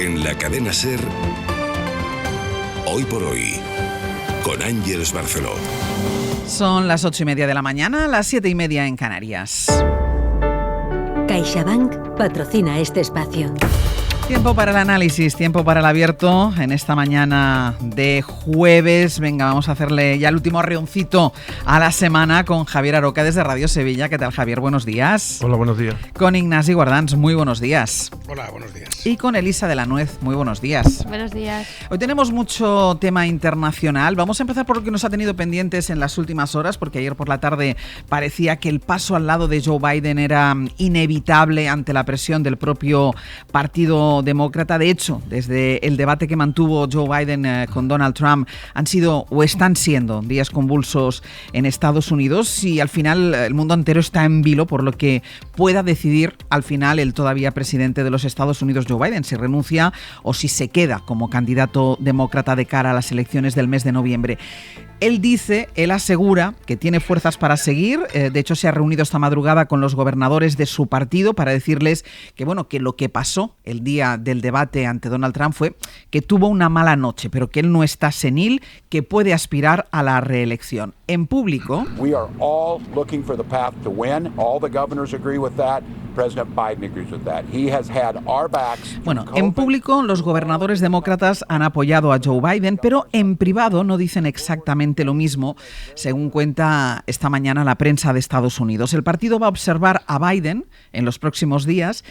En la cadena SER, Hoy por Hoy, con Ángeles Barceló. Son las 8:30 de la mañana, las 7:30 en Canarias. CaixaBank patrocina este espacio. Tiempo para el análisis, tiempo para el abierto en esta mañana de jueves. Venga, vamos a hacerle ya el último arreoncito a la semana con Javier Aroca desde Radio Sevilla. ¿Qué tal, Javier? Buenos días. Hola, buenos días. Con Ignasi Guardans, muy buenos días. Hola, buenos días. Y con Elisa de la Nuez, muy buenos días. Buenos días. Hoy tenemos mucho tema internacional. Vamos a empezar por lo que nos ha tenido pendientes en las últimas horas, porque ayer por la tarde parecía que el paso al lado de Joe Biden era inevitable ante la presión del propio Partido Demócrata. De hecho, desde el debate que mantuvo Joe Biden con Donald Trump han sido o están siendo días convulsos en Estados Unidos y al final el mundo entero está en vilo por lo que pueda decidir al final el todavía presidente de los Estados Unidos, Joe Biden, si renuncia o si se queda como candidato demócrata de cara a las elecciones del mes de noviembre. Él asegura que tiene fuerzas para seguir. De hecho, se ha reunido esta madrugada con los gobernadores de su partido para decirles que, bueno, que lo que pasó el día del debate ante Donald Trump fue que tuvo una mala noche, pero que él no está senil, que puede aspirar a la reelección. En público, We are all looking for the path to win. All the governors agree with that. President Biden agrees with that. He has had our backs. Bueno, en público los gobernadores demócratas han apoyado a Joe Biden, pero en privado no dicen exactamente lo mismo, según cuenta esta mañana la prensa de Estados Unidos. El partido va a observar a Biden en los próximos días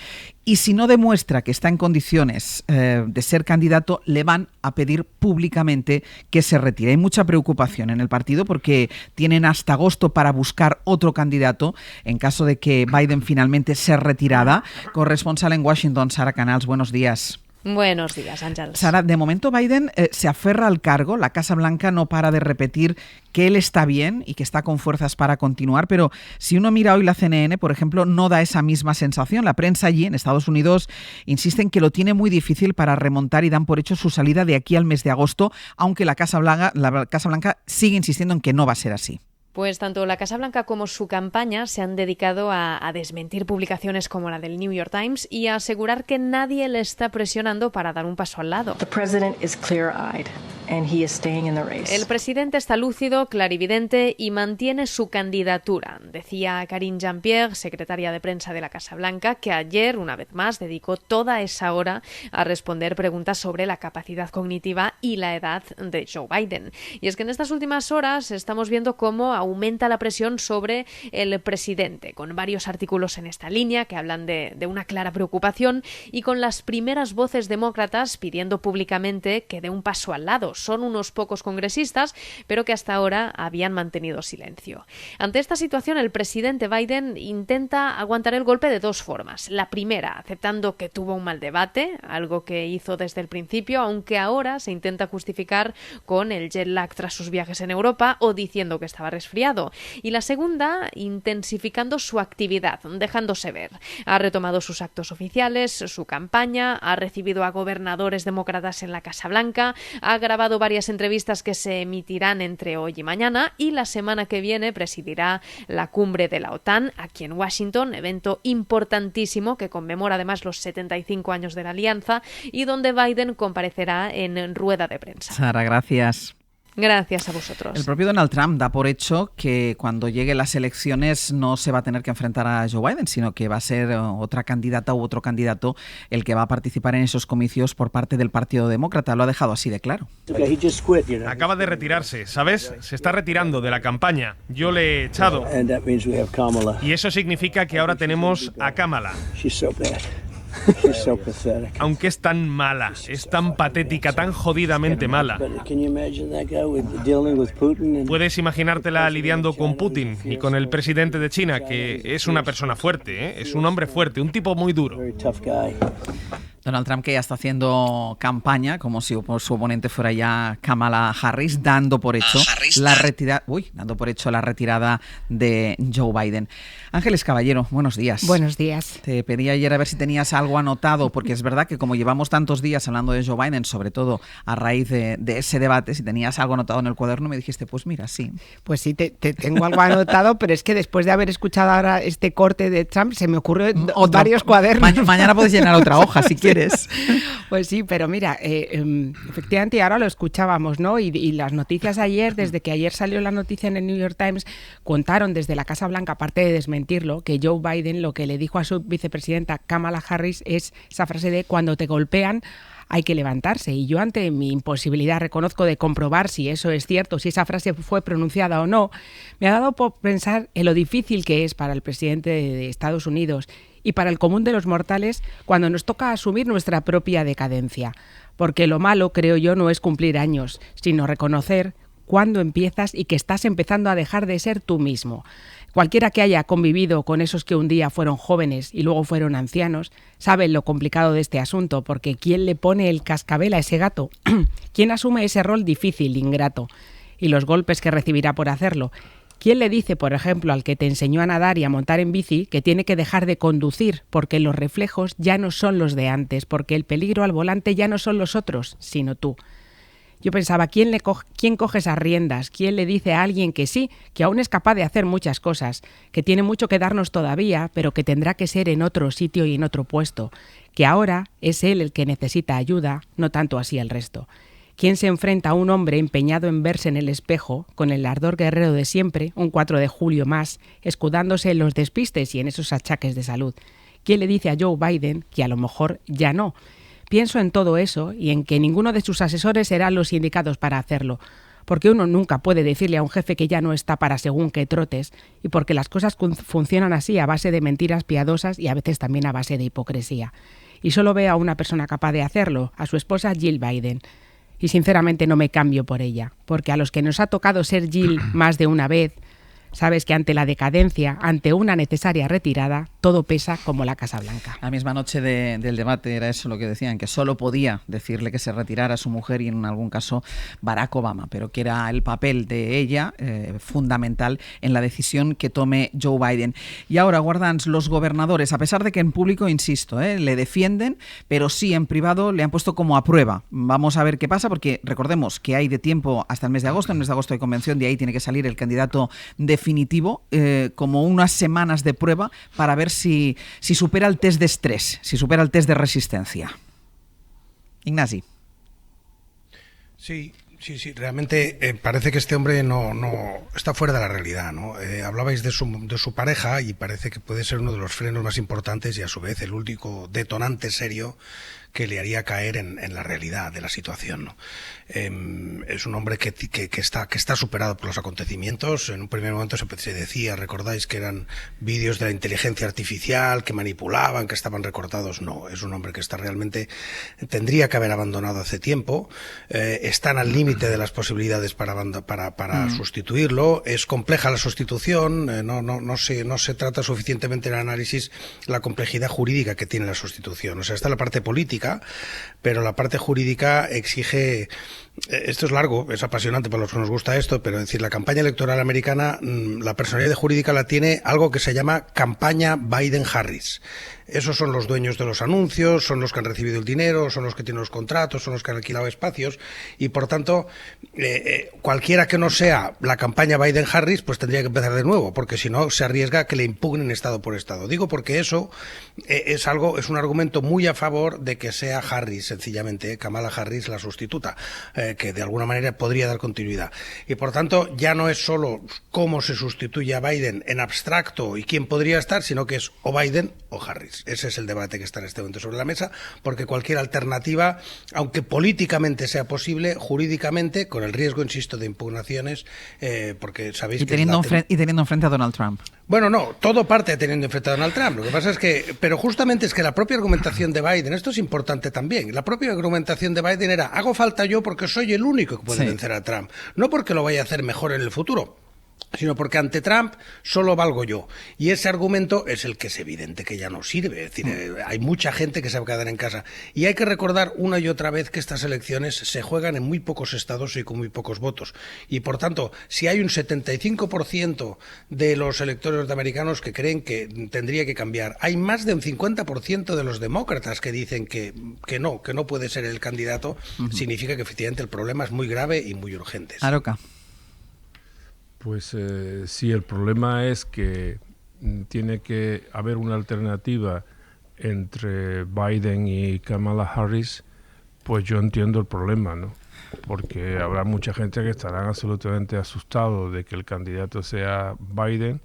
y si no demuestra que está en condiciones de ser candidato, le van a pedir públicamente que se retire. Hay mucha preocupación en el partido porque tienen hasta agosto para buscar otro candidato en caso de que Biden finalmente sea retirada. Corresponsal en Washington, Sara Canals, buenos días. Buenos días, Ángel. Sara, de momento Biden se aferra al cargo. La Casa Blanca no para de repetir que él está bien y que está con fuerzas para continuar, pero si uno mira hoy la CNN, por ejemplo, no da esa misma sensación. La prensa allí en Estados Unidos insiste en que lo tiene muy difícil para remontar y dan por hecho su salida de aquí al mes de agosto, aunque la Casa Blanca sigue insistiendo en que no va a ser así. Pues tanto la Casa Blanca como su campaña se han dedicado a desmentir publicaciones como la del New York Times y a asegurar que nadie le está presionando para dar un paso al lado. The president is clear-eyed and he is staying in the race. El presidente está lúcido, clarividente y mantiene su candidatura, decía Karine Jean-Pierre, secretaria de prensa de la Casa Blanca, que ayer, una vez más, dedicó toda esa hora a responder preguntas sobre la capacidad cognitiva y la edad de Joe Biden. Y es que en estas últimas horas estamos viendo cómo aumenta la presión sobre el presidente, con varios artículos en esta línea que hablan de una clara preocupación y con las primeras voces demócratas pidiendo públicamente que dé un paso al lado. Son unos pocos congresistas, pero que hasta ahora habían mantenido silencio. Ante esta situación, el presidente Biden intenta aguantar el golpe de dos formas. La primera, aceptando que tuvo un mal debate, algo que hizo desde el principio, aunque ahora se intenta justificar con el jet lag tras sus viajes en Europa o diciendo que estaba resfriado. Y la segunda, intensificando su actividad, dejándose ver. Ha retomado sus actos oficiales, su campaña, ha recibido a gobernadores demócratas en la Casa Blanca, ha grabado varias entrevistas que se emitirán entre hoy y mañana y la semana que viene presidirá la cumbre de la OTAN aquí en Washington, evento importantísimo que conmemora además los 75 años de la alianza y donde Biden comparecerá en rueda de prensa. Sara, gracias. Gracias a vosotros. El propio Donald Trump da por hecho que cuando lleguen las elecciones no se va a tener que enfrentar a Joe Biden, sino que va a ser otra candidata u otro candidato el que va a participar en esos comicios por parte del Partido Demócrata. Lo ha dejado así de claro. Acaba de retirarse, ¿sabes? Se está retirando de la campaña. Yo le he echado. Y eso significa que ahora tenemos a Kamala. Aunque es tan mala, es tan patética, tan jodidamente mala. Puedes imaginártela lidiando con Putin y con el presidente de China, que es una persona fuerte, ¿eh? Es un hombre fuerte, un tipo muy duro. Donald Trump, que ya está haciendo campaña, como si su oponente fuera ya Kamala Harris, dando por hecho la retirada de Joe Biden. Ángeles Caballero, buenos días. Buenos días. Te pedí ayer a ver si tenías algo anotado, porque es verdad que como llevamos tantos días hablando de Joe Biden, sobre todo a raíz de ese debate, si tenías algo anotado en el cuaderno, me dijiste, pues mira, sí. Pues sí, te tengo algo anotado, pero es que después de haber escuchado ahora este corte de Trump, se me ocurren varios cuadernos. Mañana puedes llenar otra hoja, si quieres. quieres. Pues sí, pero mira, efectivamente ahora lo escuchábamos, ¿no? Y las noticias ayer, desde que ayer salió la noticia en el New York Times, contaron desde la Casa Blanca, aparte de desmentirlo, que Joe Biden lo que le dijo a su vicepresidenta Kamala Harris es esa frase de cuando te golpean hay que levantarse. Y yo, ante mi imposibilidad, reconozco, de comprobar si eso es cierto, si esa frase fue pronunciada o no, me ha dado por pensar en lo difícil que es para el presidente de Estados Unidos y para el común de los mortales cuando nos toca asumir nuestra propia decadencia. Porque lo malo, creo yo, no es cumplir años, sino reconocer cuándo empiezas y que estás empezando a dejar de ser tú mismo. Cualquiera que haya convivido con esos que un día fueron jóvenes y luego fueron ancianos, sabe lo complicado de este asunto, porque ¿quién le pone el cascabel a ese gato? ¿Quién asume ese rol difícil, ingrato? Y los golpes que recibirá por hacerlo. ¿Quién le dice, por ejemplo, al que te enseñó a nadar y a montar en bici que tiene que dejar de conducir porque los reflejos ya no son los de antes, porque el peligro al volante ya no son los otros, sino tú? Yo pensaba, ¿quién coge esas riendas? ¿Quién le dice a alguien que sí, que aún es capaz de hacer muchas cosas, que tiene mucho que darnos todavía, pero que tendrá que ser en otro sitio y en otro puesto, que ahora es él el que necesita ayuda, no tanto así el resto? ¿Quién se enfrenta a un hombre empeñado en verse en el espejo, con el ardor guerrero de siempre, un 4 de julio más, escudándose en los despistes y en esos achaques de salud? ¿Quién le dice a Joe Biden que a lo mejor ya no? Pienso en todo eso y en que ninguno de sus asesores será los indicados para hacerlo, porque uno nunca puede decirle a un jefe que ya no está para según qué trotes, y porque las cosas funcionan así, a base de mentiras piadosas y a veces también a base de hipocresía. Y solo veo a una persona capaz de hacerlo, a su esposa Jill Biden. Y sinceramente no me cambio por ella, porque a los que nos ha tocado ser Jill más de una vez, sabes que ante la decadencia, ante una necesaria retirada, todo pesa como la Casa Blanca. La misma noche del debate era eso lo que decían, que solo podía decirle que se retirara a su mujer y en algún caso Barack Obama, pero que era el papel de ella fundamental en la decisión que tome Joe Biden. Y ahora, Guardans, los gobernadores, a pesar de que en público, insisto, le defienden, pero sí en privado le han puesto como a prueba. Vamos a ver qué pasa, porque recordemos que hay de tiempo hasta el mes de agosto. En el mes de agosto hay convención, de ahí tiene que salir el candidato definitivo, como unas semanas de prueba para ver si supera el test de estrés, si supera el test de resistencia. Ignasi. Sí, realmente parece que este hombre no está fuera de la realidad, ¿no? Hablabais de su pareja y parece que puede ser uno de los frenos más importantes y a su vez el único detonante serio que le haría caer en la realidad de la situación, ¿no? Es un hombre que está superado por los acontecimientos. En un primer momento se decía, recordáis que eran vídeos de la inteligencia artificial que manipulaban, que estaban recortados. No, es un hombre que tendría que haber abandonado hace tiempo. Están al límite de las posibilidades para sustituirlo. Es compleja la sustitución. No se trata suficientemente en el análisis la complejidad jurídica que tiene la sustitución. O sea, está la parte política, pero la parte jurídica exige. Esto es largo, es apasionante para los que nos gusta esto, pero es decir, la campaña electoral americana, la personalidad jurídica la tiene algo que se llama campaña Biden-Harris. Esos son los dueños de los anuncios, son los que han recibido el dinero, son los que tienen los contratos, son los que han alquilado espacios y, por tanto, cualquiera que no sea la campaña Biden-Harris, pues tendría que empezar de nuevo, porque si no se arriesga a que le impugnen estado por estado. Digo porque eso es un argumento muy a favor de que sea Harris, sencillamente, Kamala Harris, la sustituta, que de alguna manera podría dar continuidad. Y, por tanto, ya no es solo cómo se sustituye a Biden en abstracto y quién podría estar, sino que es o Biden o Harris. Ese es el debate que está en este momento sobre la mesa, porque cualquier alternativa, aunque políticamente sea posible, jurídicamente, con el riesgo, insisto, de impugnaciones, porque sabéis teniendo enfrente a Donald Trump. Bueno, no, todo parte teniendo enfrente a Donald Trump. Lo que pasa es que, pero justamente es que la propia argumentación de Biden, esto es importante también, la propia argumentación de Biden era, hago falta yo porque soy el único que puede vencer a Trump, no porque lo vaya a hacer mejor en el futuro, sino porque ante Trump solo valgo yo. Y ese argumento es el que es evidente que ya no sirve. Es decir, hay mucha gente que se va a quedar en casa. Y hay que recordar una y otra vez que estas elecciones se juegan en muy pocos estados y con muy pocos votos. Y por tanto, si hay un 75% de los electores norteamericanos que creen que tendría que cambiar, hay más de un 50% de los demócratas que dicen que no puede ser el candidato, significa que efectivamente el problema es muy grave y muy urgente. Aroca. Pues sí, el problema es que tiene que haber una alternativa entre Biden y Kamala Harris, pues yo entiendo el problema, ¿no? Porque habrá mucha gente que estarán absolutamente asustados de que el candidato sea Biden,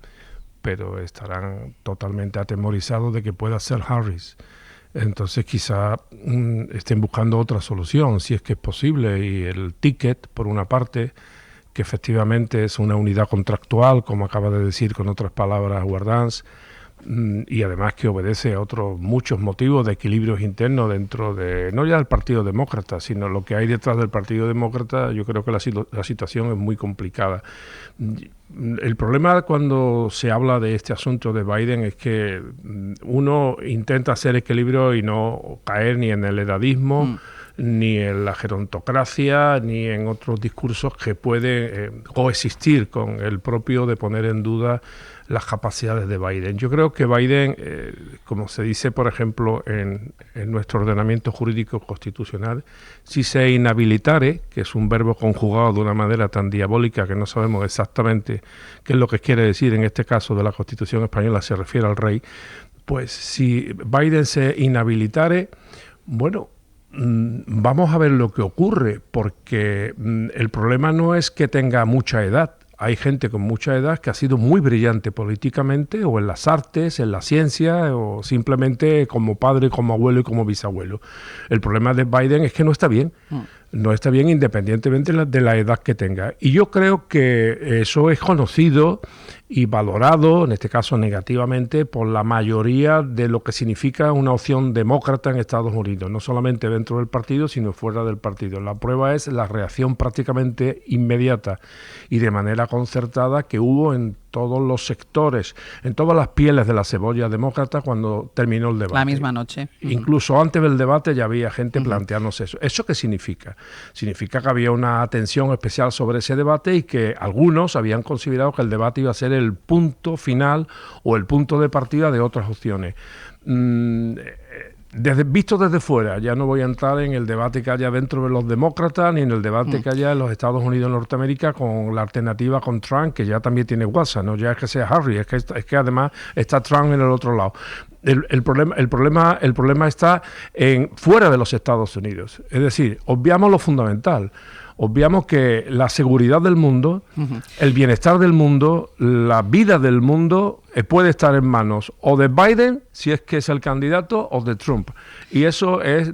pero estarán totalmente atemorizados de que pueda ser Harris. Entonces quizá estén buscando otra solución, si es que es posible, y el ticket, por una parte, que efectivamente es una unidad contractual, como acaba de decir con otras palabras Guardans, y además que obedece a otros muchos motivos de equilibrios internos dentro de, no ya del Partido Demócrata, sino lo que hay detrás del Partido Demócrata. Yo creo que la situación es muy complicada. El problema cuando se habla de este asunto de Biden es que uno intenta hacer equilibrio y no caer ni en el edadismo, ni en la gerontocracia, ni en otros discursos que pueden coexistir con el propio de poner en duda las capacidades de Biden. Yo creo que Biden, como se dice, por ejemplo, en nuestro ordenamiento jurídico constitucional, si se inhabilitare, que es un verbo conjugado de una manera tan diabólica que no sabemos exactamente qué es lo que quiere decir, en este caso de la Constitución española se refiere al rey, pues si Biden se inhabilitare, bueno, vamos a ver lo que ocurre, porque el problema no es que tenga mucha edad. Hay gente con mucha edad que ha sido muy brillante políticamente, o en las artes, en la ciencia, o simplemente como padre, como abuelo y como bisabuelo. El problema de Biden es que no está bien. No está bien independientemente de la edad que tenga. Y yo creo que eso es conocido y valorado, en este caso negativamente, por la mayoría de lo que significa una opción demócrata en Estados Unidos, no solamente dentro del partido, sino fuera del partido. La prueba es la reacción prácticamente inmediata y de manera concertada que hubo en todos los sectores, en todas las pieles de la cebolla demócrata cuando terminó el debate. La misma noche. Incluso antes del debate ya había gente planteándose eso. ¿Eso qué significa? Significa que había una atención especial sobre ese debate y que algunos habían considerado que el debate iba a ser el punto final o el punto de partida de otras opciones. Visto desde fuera, ya no voy a entrar en el debate que haya dentro de los demócratas ni en el debate que haya en los Estados Unidos de Norteamérica con la alternativa con Trump, que ya también tiene WhatsApp, no ya es que sea Harry, es que además está Trump en el otro lado. El problema está fuera de los Estados Unidos. Es decir, obviamos lo fundamental. Obviamos que la seguridad del mundo, el bienestar del mundo, la vida del mundo puede estar en manos o de Biden, si es que es el candidato, o de Trump. Y eso es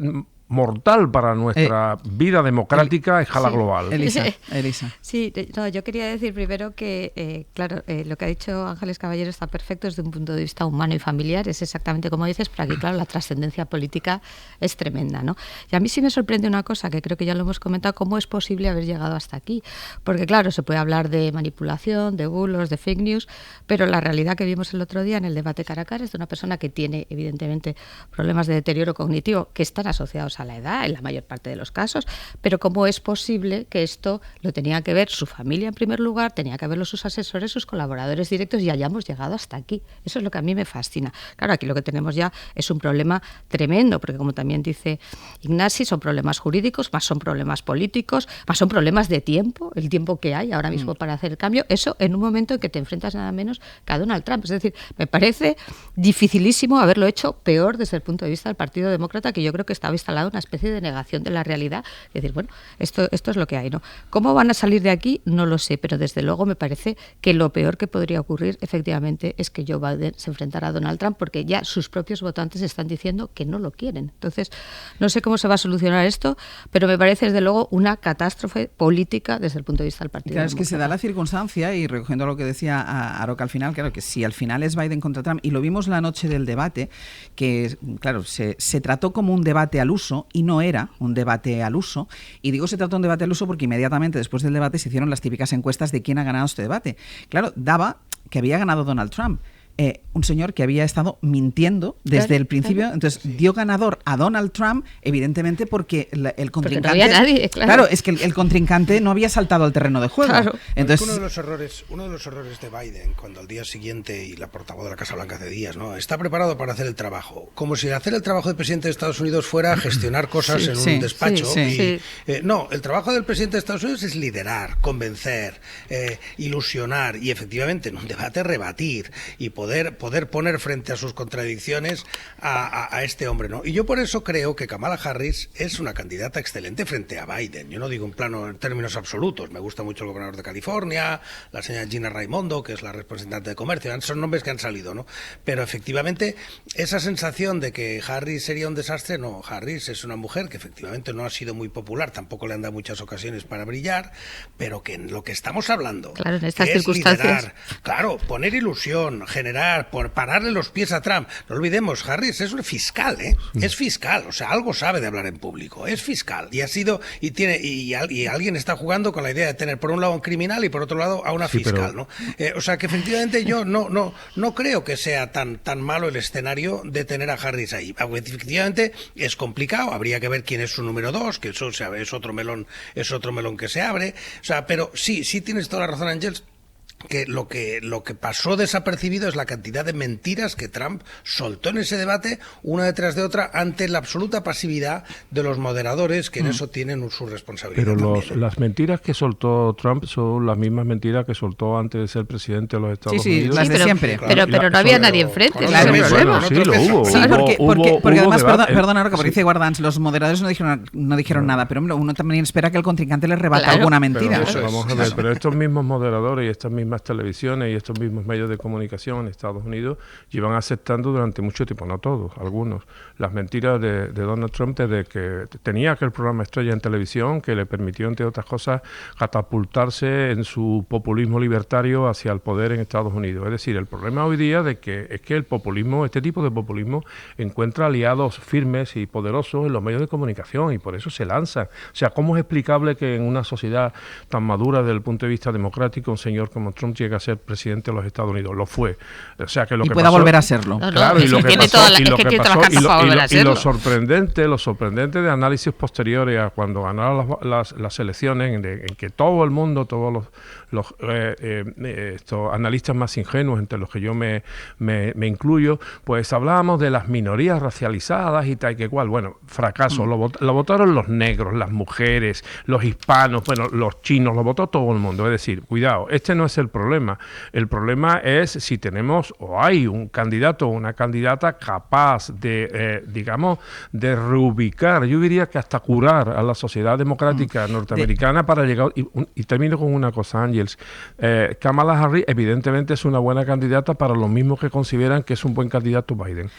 mortal para nuestra vida democrática a escala global. Elisa. Sí, no, yo quería decir primero que, claro, lo que ha dicho Ángeles Caballero está perfecto desde un punto de vista humano y familiar, es exactamente como dices, pero aquí, claro, la trascendencia política es tremenda, ¿no? Y a mí sí me sorprende una cosa, que creo que ya lo hemos comentado, cómo es posible haber llegado hasta aquí. Porque, claro, se puede hablar de manipulación, de bulos, de fake news, pero la realidad que vimos el otro día en el debate cara a cara es de una persona que tiene, evidentemente, problemas de deterioro cognitivo que están asociados a la edad, en la mayor parte de los casos, pero cómo es posible que esto lo tenía que ver su familia en primer lugar, tenía que verlo sus asesores, sus colaboradores directos, y hayamos llegado hasta aquí. Eso es lo que a mí me fascina. Claro, aquí lo que tenemos ya es un problema tremendo, porque como también dice Ignasi, son problemas jurídicos, más son problemas políticos, más son problemas de tiempo, el tiempo que hay ahora mismo para hacer el cambio, eso en un momento en que te enfrentas nada menos que a Donald Trump. Es decir, me parece dificilísimo haberlo hecho peor desde el punto de vista del Partido Demócrata, que yo creo que estaba instalado una especie de negación de la realidad. Es decir, bueno, esto es lo que hay, ¿no? ¿Cómo van a salir de aquí? No lo sé, pero desde luego me parece que lo peor que podría ocurrir efectivamente es que Joe Biden se enfrentara a Donald Trump, porque ya sus propios votantes están diciendo que no lo quieren. Entonces, no sé cómo se va a solucionar esto, pero me parece desde luego una catástrofe política desde el punto de vista del Partido Demócrata. Es que se da la circunstancia, y recogiendo lo que decía Aroca al final, claro, que si al final es Biden contra Trump, y lo vimos la noche del debate, que claro, se trató como un debate al uso y no era un debate al uso, y digo se trató de un debate al uso porque inmediatamente después del debate se hicieron las típicas encuestas de quién ha ganado este debate. Claro, daba que había ganado Donald Trump. Un señor que había estado mintiendo desde el principio, entonces dio ganador a Donald Trump, evidentemente porque el contrincante... Porque no había nadie, claro. Es que el contrincante no había saltado al terreno de juego. Claro. Entonces, uno de los errores de Biden, cuando al día siguiente, y la portavoz de la Casa Blanca hace días, ¿no?, está preparado para hacer el trabajo, como si hacer el trabajo del presidente de Estados Unidos fuera gestionar cosas en un despacho. No, el trabajo del presidente de Estados Unidos es liderar, convencer, ilusionar y efectivamente en un debate rebatir y poder poder poner frente a sus contradicciones a este hombre, ¿no? Y yo por eso creo que Kamala Harris es una candidata excelente frente a Biden. Yo no digo en términos absolutos. Me gusta mucho el gobernador de California, la señora Gina Raimondo, que es la representante de comercio. Son nombres que han salido, ¿no? Pero efectivamente esa sensación de que Harris sería un desastre, no. Harris es una mujer que efectivamente no ha sido muy popular, tampoco le han dado muchas ocasiones para brillar, pero que en lo que estamos hablando, claro, en estas es circunstancias, liderar, claro, poner ilusión, generar, pararle los pies a Trump. No olvidemos, Harris es un fiscal, ¿eh? Es fiscal, o sea, algo sabe de hablar en público, es fiscal y ha sido y alguien está jugando con la idea de tener por un lado un criminal y por otro lado a una fiscal, ¿no? O sea que efectivamente yo no creo que sea tan malo el escenario de tener a Harris ahí. Efectivamente es complicado, habría que ver quién es su número 2, que eso es otro melón que se abre. O sea, pero sí tienes toda la razón, Ángels, que lo que pasó desapercibido es la cantidad de mentiras que Trump soltó en ese debate, una detrás de otra, ante la absoluta pasividad de los moderadores, que en eso tienen su responsabilidad. Pero las mentiras que soltó Trump son las mismas mentiras que soltó antes de ser presidente de los Estados Unidos. Las de siempre. Pero no había nadie enfrente. Claro, sí, lo hubo. Sí, porque además, perdona, Roca, porque dice Guardans, los moderadores no dijeron nada, pero uno también espera que el contrincante le rebata alguna mentira. Pero vamos a ver, pero estos mismos moderadores y estas mismas televisiones y estos mismos medios de comunicación en Estados Unidos llevan aceptando durante mucho tiempo, no todos, algunos, las mentiras de Donald Trump desde que tenía aquel programa estrella en televisión que le permitió, entre otras cosas, catapultarse en su populismo libertario hacia el poder en Estados Unidos. Es decir, el problema hoy día es que el populismo, este tipo de populismo, encuentra aliados firmes y poderosos en los medios de comunicación y por eso se lanzan. O sea, ¿cómo es explicable que en una sociedad tan madura desde el punto de vista democrático un señor como Trump llegue a ser presidente de los Estados Unidos? Lo fue. O sea, que lo que pueda pasó, volver a serlo. Claro, y lo que sorprendente de análisis posteriores a cuando ganaron las elecciones, en que todo el mundo, todos estos analistas más ingenuos, entre los que yo me incluyo, pues hablábamos de las minorías racializadas y tal que cual. Bueno, fracaso. Lo votaron los negros, las mujeres, los hispanos, bueno, los chinos, lo votó todo el mundo. Es decir, cuidado, este no es el problema. El problema es si tenemos o hay un candidato o una candidata capaz de, de reubicar, yo diría que hasta curar a la sociedad democrática norteamericana para llegar. Y termino con una cosa, Ángels. Kamala Harris evidentemente es una buena candidata para los mismos que consideran que es un buen candidato Biden.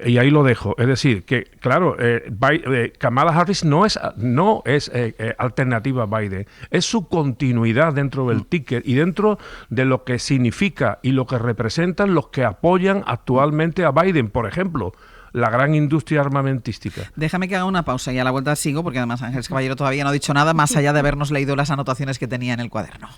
Y ahí lo dejo. Es decir, que claro, Kamala Harris no es alternativa a Biden. Es su continuidad dentro del ticket y dentro de lo que significa y lo que representan los que apoyan actualmente a Biden, por ejemplo, la gran industria armamentística. Déjame que haga una pausa y a la vuelta sigo, porque además Ángeles Caballero todavía no ha dicho nada más allá de habernos leído las anotaciones que tenía en el cuaderno.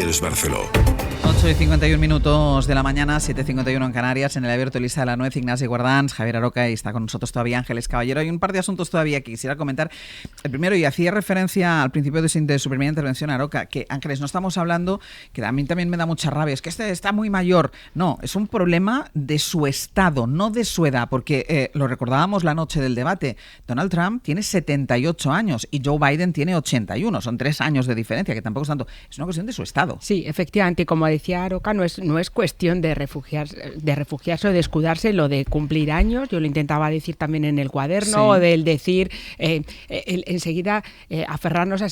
Ángeles Barceló. 8:51 de la mañana, 7:51 en Canarias, en el abierto Elisa de la Nuez, Ignasi Guardans, Javier Aroca y está con nosotros todavía Ángeles Caballero. Hay un par de asuntos todavía que quisiera comentar. El primero, y hacía referencia al principio de su primera intervención, Aroca, que Ángeles, no estamos hablando, que a mí también me da mucha rabia, es que este está muy mayor. No, es un problema de su estado, no de su edad, porque lo recordábamos la noche del debate. Donald Trump tiene 78 años y Joe Biden tiene 81. Son 3 años de diferencia, que tampoco es tanto. Es una cuestión de su estado. Sí, efectivamente, como decía Aroca, no es cuestión de refugiarse o de escudarse lo de cumplir años. Yo lo intentaba decir también en el cuaderno, sí. O del decir enseguida aferrarnos a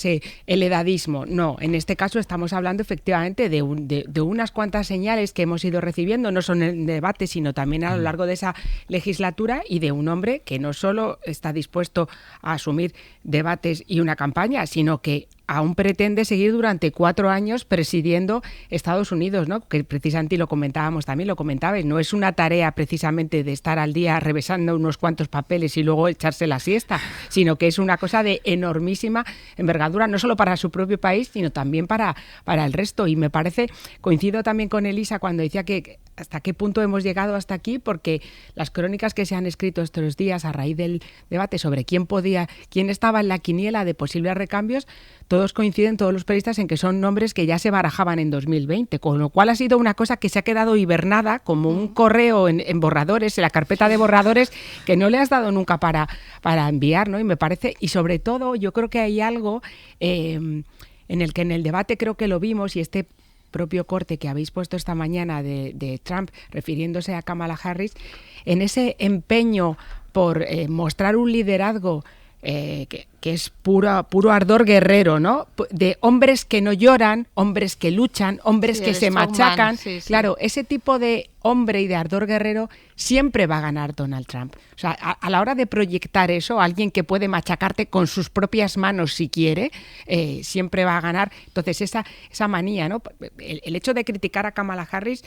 el edadismo. No, en este caso estamos hablando efectivamente de unas cuantas señales que hemos ido recibiendo, no solo en el debate, sino también a lo largo de esa legislatura, y de un hombre que no solo está dispuesto a asumir debates y una campaña, sino que aún pretende seguir durante 4 años presidiendo Estados Unidos, ¿no? Que precisamente lo comentábamos también, lo comentabais, no es una tarea precisamente de estar al día revisando unos cuantos papeles y luego echarse la siesta, sino que es una cosa de enormísima envergadura, no solo para su propio país, sino también para el resto. Y me parece, coincido también con Elisa cuando decía que hasta qué punto hemos llegado hasta aquí, porque las crónicas que se han escrito estos días a raíz del debate sobre quién estaba en la quiniela de posibles recambios, todos coinciden, todos los periodistas, en que son nombres que ya se barajaban en 2020, con lo cual ha sido una cosa que se ha quedado hibernada como un correo en borradores, en la carpeta de borradores, que no le has dado nunca para enviar, ¿no? Y me parece, y sobre todo yo creo que hay algo en el que en el debate creo que lo vimos, y este propio corte que habéis puesto esta mañana de Trump refiriéndose a Kamala Harris, en ese empeño por mostrar un liderazgo que es puro ardor guerrero, ¿no? De hombres que no lloran, hombres que luchan, hombres que se machacan. Sí. Claro, ese tipo de hombre y de ardor guerrero siempre va a ganar Donald Trump. O sea, a la hora de proyectar eso, alguien que puede machacarte con sus propias manos si quiere, siempre va a ganar. Entonces, esa manía, ¿no? El hecho de criticar a Kamala Harris,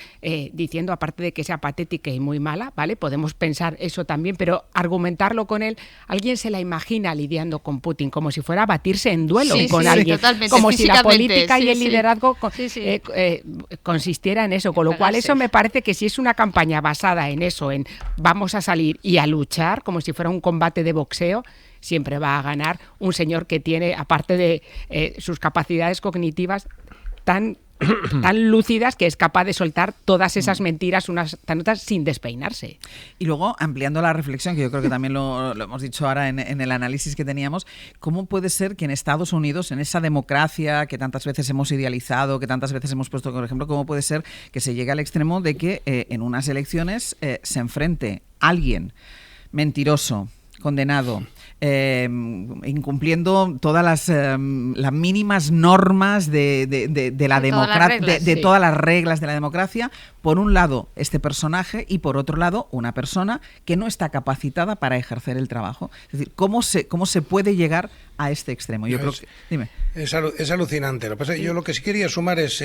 diciendo, aparte de que sea patética y muy mala, ¿vale? Podemos pensar eso también, pero argumentarlo con él, alguien se la imagina lidiando con Putin, como si fuera a batirse en duelo con alguien, como si la política y el liderazgo consistiera en eso, con lo cual eso me parece que si es una campaña basada en eso, en vamos a salir y a luchar, como si fuera un combate de boxeo, siempre va a ganar un señor que tiene, aparte de sus capacidades cognitivas tan lúcidas, que es capaz de soltar todas esas mentiras unas tan otras sin despeinarse. Y luego, ampliando la reflexión, que yo creo que también lo hemos dicho ahora en el análisis que teníamos, ¿cómo puede ser que en Estados Unidos, en esa democracia que tantas veces hemos idealizado, que tantas veces hemos puesto como ejemplo, cómo puede ser que se llegue al extremo de que en unas elecciones se enfrente alguien mentiroso, condenado, incumpliendo todas las mínimas normas de la democracia, de todas las reglas de la democracia, por un lado este personaje y por otro lado una persona que no está capacitada para ejercer el trabajo? Es decir, ¿cómo se puede llegar a este extremo? Yo creo que, dime. Es alucinante. Lo que pasa es que yo lo que sí quería sumar es,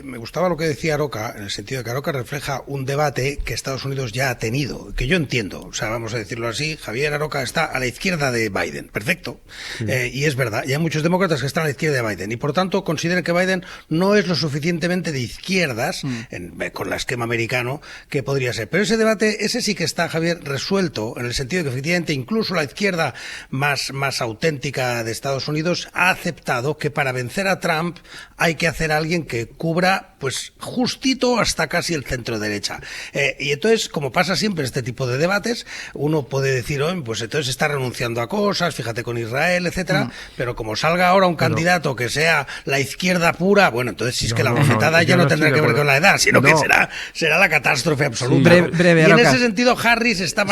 me gustaba lo que decía Aroca, en el sentido de que Aroca refleja un debate que Estados Unidos ya ha tenido, que yo entiendo, o sea, vamos a decirlo así, Javier Aroca está a la izquierda de Biden, perfecto, y es verdad, y hay muchos demócratas que están a la izquierda de Biden, y por tanto consideran que Biden no es lo suficientemente de izquierdas, con el esquema americano, que podría ser. Pero ese debate, ese sí que está, Javier, resuelto, en el sentido de que efectivamente incluso la izquierda más auténtica de Estados Unidos ha aceptado que para vencer a Trump hay que hacer a alguien que cubra pues justito hasta casi el centro derecha. Y entonces, como pasa siempre en este tipo de debates, uno puede decir, pues entonces está renunciando a cosas, fíjate con Israel, etcétera, pero como salga ahora un candidato que sea la izquierda pura, bueno, entonces si es que la bofetada ya no tendrá que ver con la edad, sino que será la catástrofe absoluta. Sí, breve, y en ese sentido Harris está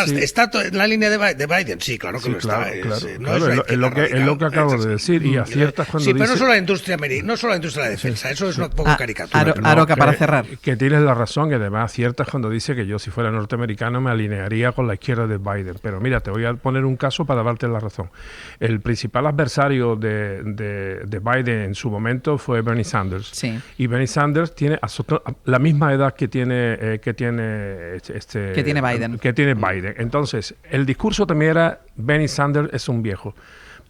en la línea de Biden. Sí, claro que lo está. Es lo que acabo de decir, y aciertas cuando dice... pero no solo la industria no solo la industria de la defensa, eso es un poco caricatura. Aroca, para cerrar. Que tienes la razón, y además aciertas cuando dice que yo, si fuera norteamericano, me alinearía con la izquierda de Biden. Pero mira, te voy a poner un caso para darte la razón. El principal adversario de Biden en su momento fue Bernie Sanders. Sí. Y Bernie Sanders tiene la misma edad que tiene Biden. Que tiene Biden. Entonces, el discurso también era: Bernie Sanders es un viejo.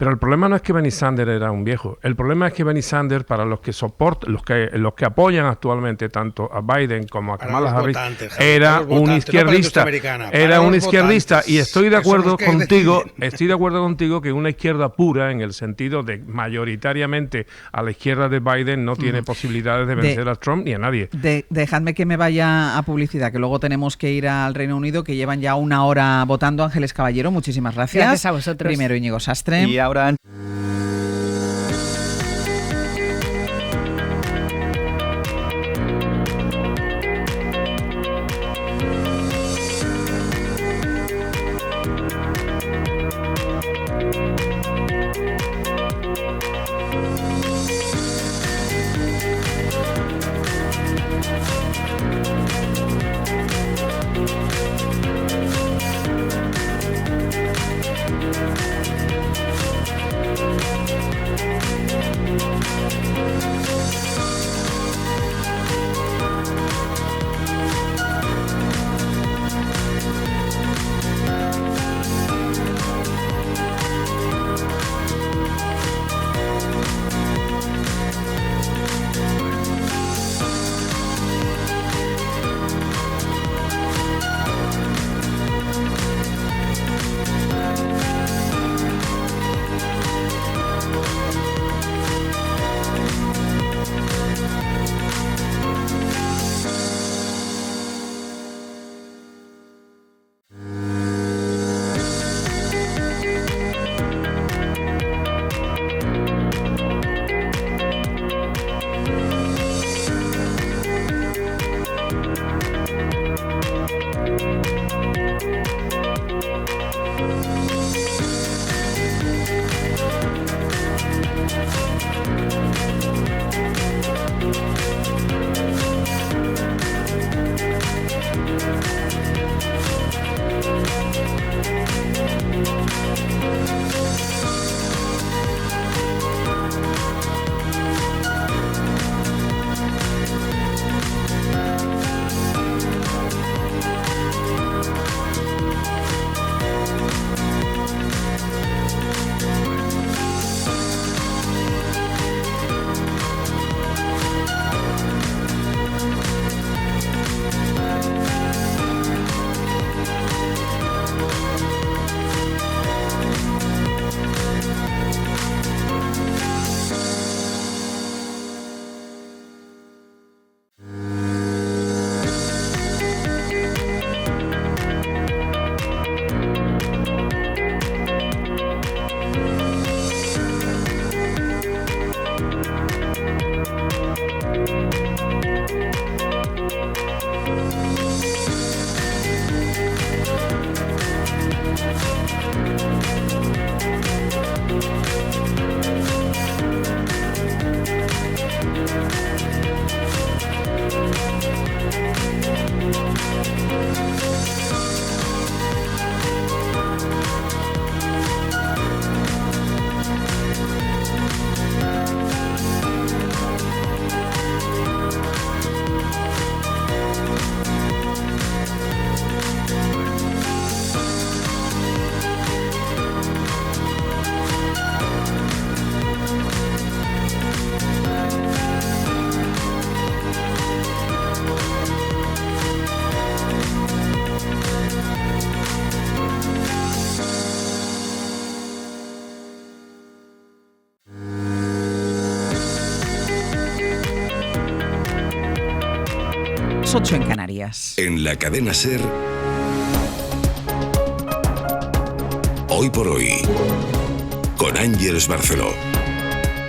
Pero el problema no es que Bernie Sanders era un viejo. El problema es que Bernie Sanders, para los que soportan, los que apoyan actualmente tanto a Biden como a Kamala Harris, era un izquierdista. Era un izquierdista. Y estoy de acuerdo contigo que una izquierda pura, en el sentido de mayoritariamente a la izquierda de Biden, no tiene posibilidades de vencer a Trump ni a nadie. Dejadme que me vaya a publicidad, que luego tenemos que ir al Reino Unido, que llevan ya 1 hora votando. Ángeles Caballero, muchísimas gracias. Gracias a vosotros. Primero Íñigo Sastre. Y ahora... las 8 en Canarias. En la cadena SER, Hoy por Hoy, con Ángeles Barceló.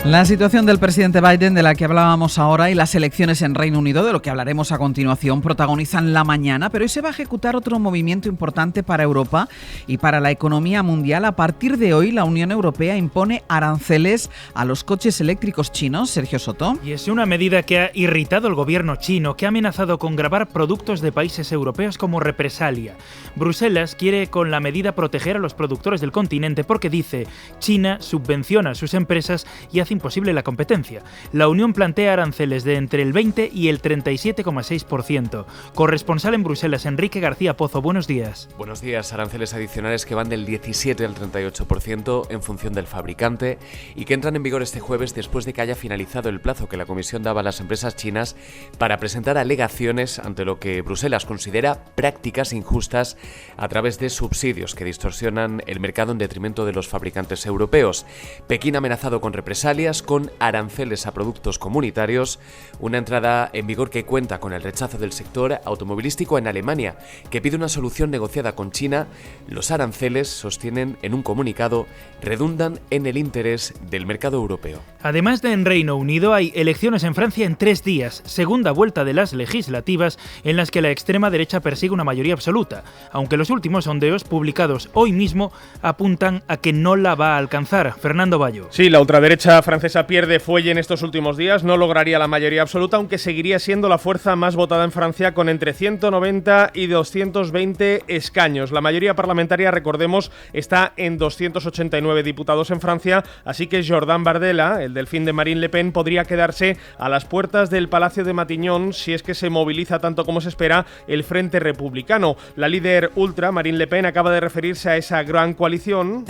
La situación del presidente Biden, de la que hablábamos ahora, y las elecciones en Reino Unido, de lo que hablaremos a continuación, protagonizan la mañana, pero hoy se va a ejecutar otro movimiento importante para Europa y para la economía mundial. A partir de hoy, la Unión Europea impone aranceles a los coches eléctricos chinos. Sergio Soto. Y es una medida que ha irritado al gobierno chino, que ha amenazado con gravar productos de países europeos como represalia. Bruselas quiere con la medida proteger a los productores del continente porque dice China subvenciona a sus empresas y hace hace imposible la competencia. La Unión plantea aranceles de entre el 20 y el 37,6%. Corresponsal en Bruselas, Enrique García Pozo, buenos días. Buenos días. Aranceles adicionales que van del 17 al 38% en función del fabricante y que entran en vigor este jueves después de que haya finalizado el plazo que la Comisión daba a las empresas chinas para presentar alegaciones ante lo que Bruselas considera prácticas injustas a través de subsidios que distorsionan el mercado en detrimento de los fabricantes europeos. Pekín ha amenazado con represalias, con aranceles a productos comunitarios, una entrada en vigor que cuenta con el rechazo del sector automovilístico en Alemania, que pide una solución negociada con China. Los aranceles, sostienen en un comunicado, redundan en el interés del mercado europeo. Además de en Reino Unido, hay elecciones en Francia en 3 días, segunda vuelta de las legislativas en las que la extrema derecha persigue una mayoría absoluta, aunque los últimos sondeos publicados hoy mismo apuntan a que no la va a alcanzar. Fernando Bayo. Sí, la ultraderecha francesa pierde fuelle en estos últimos días, no lograría la mayoría absoluta, aunque seguiría siendo la fuerza más votada en Francia con entre 190 y 220 escaños. La mayoría parlamentaria, recordemos, está en 289 diputados en Francia, así que Jordan Bardella, el delfín de Marine Le Pen, podría quedarse a las puertas del Palacio de Matignon si es que se moviliza tanto como se espera el Frente Republicano. La líder ultra, Marine Le Pen, acaba de referirse a esa gran coalición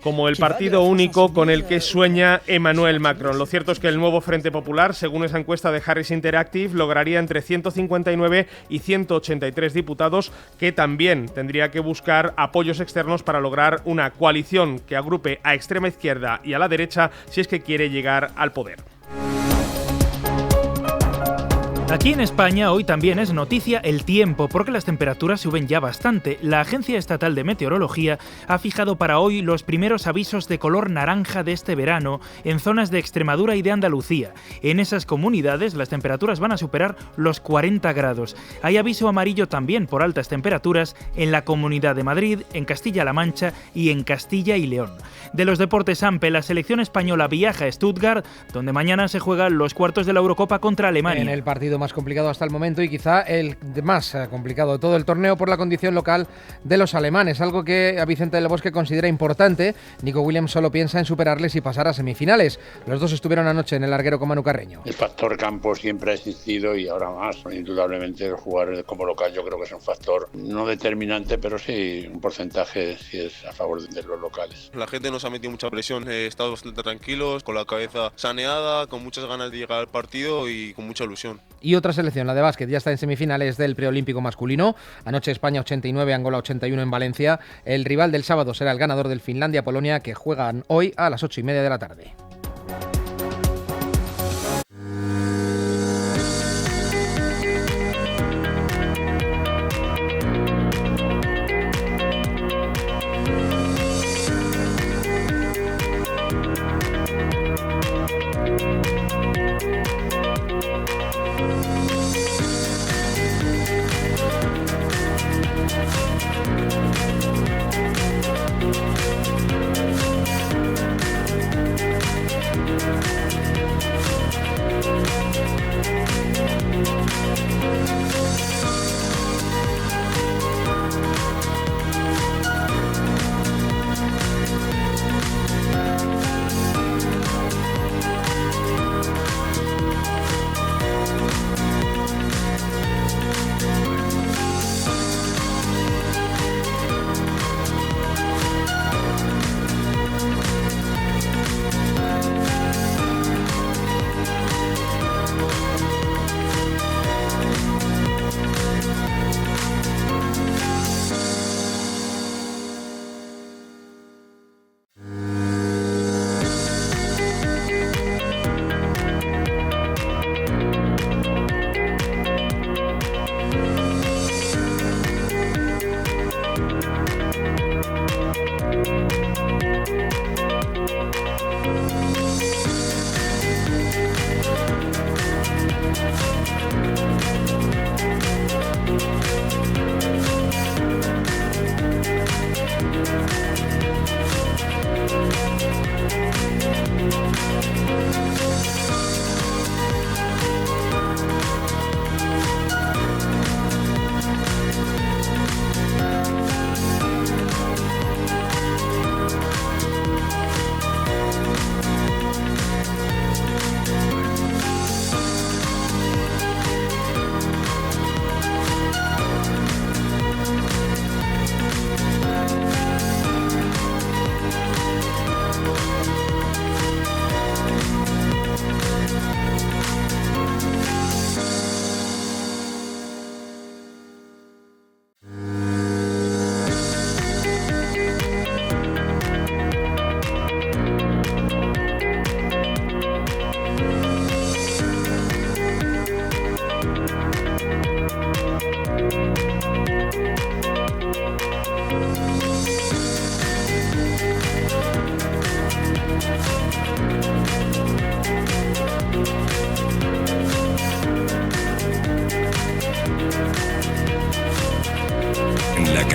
como el partido único con el que sueña Emmanuel Macron. Lo cierto es que el nuevo Frente Popular, según esa encuesta de Harris Interactive, lograría entre 159 y 183 diputados, que también tendría que buscar apoyos externos para lograr una coalición que agrupe a extrema izquierda y a la derecha si es que quiere llegar al poder. Aquí en España hoy también es noticia el tiempo, porque las temperaturas suben ya bastante. La Agencia Estatal de Meteorología ha fijado para hoy los primeros avisos de color naranja de este verano en zonas de Extremadura y de Andalucía. En esas comunidades las temperaturas van a superar los 40 grados. Hay aviso amarillo también por altas temperaturas en la Comunidad de Madrid, en Castilla-La Mancha y en Castilla y León. De los deportes AMPE, la selección española viaja a Stuttgart, donde mañana se juegan los cuartos de la Eurocopa contra Alemania. En el partido más complicado hasta el momento y quizá el más complicado de todo el torneo por la condición local de los alemanes, algo que a Vicente del Bosque considera importante. Nico Williams solo piensa en superarles y pasar a semifinales. Los dos estuvieron anoche en el larguero con Manu Carreño. El factor campo siempre ha existido y ahora más. Indudablemente jugar como local yo creo que es un factor no determinante, pero sí un porcentaje sí es a favor de los locales. La gente nos ha metido mucha presión, estado bastante tranquilos, con la cabeza saneada, con muchas ganas de llegar al partido y con mucha ilusión. Y otra selección, la de básquet, ya está en semifinales del preolímpico masculino. Anoche España 89, Angola 81 en Valencia. El rival del sábado será el ganador del Finlandia-Polonia, que juegan hoy a las 8:30 de la tarde.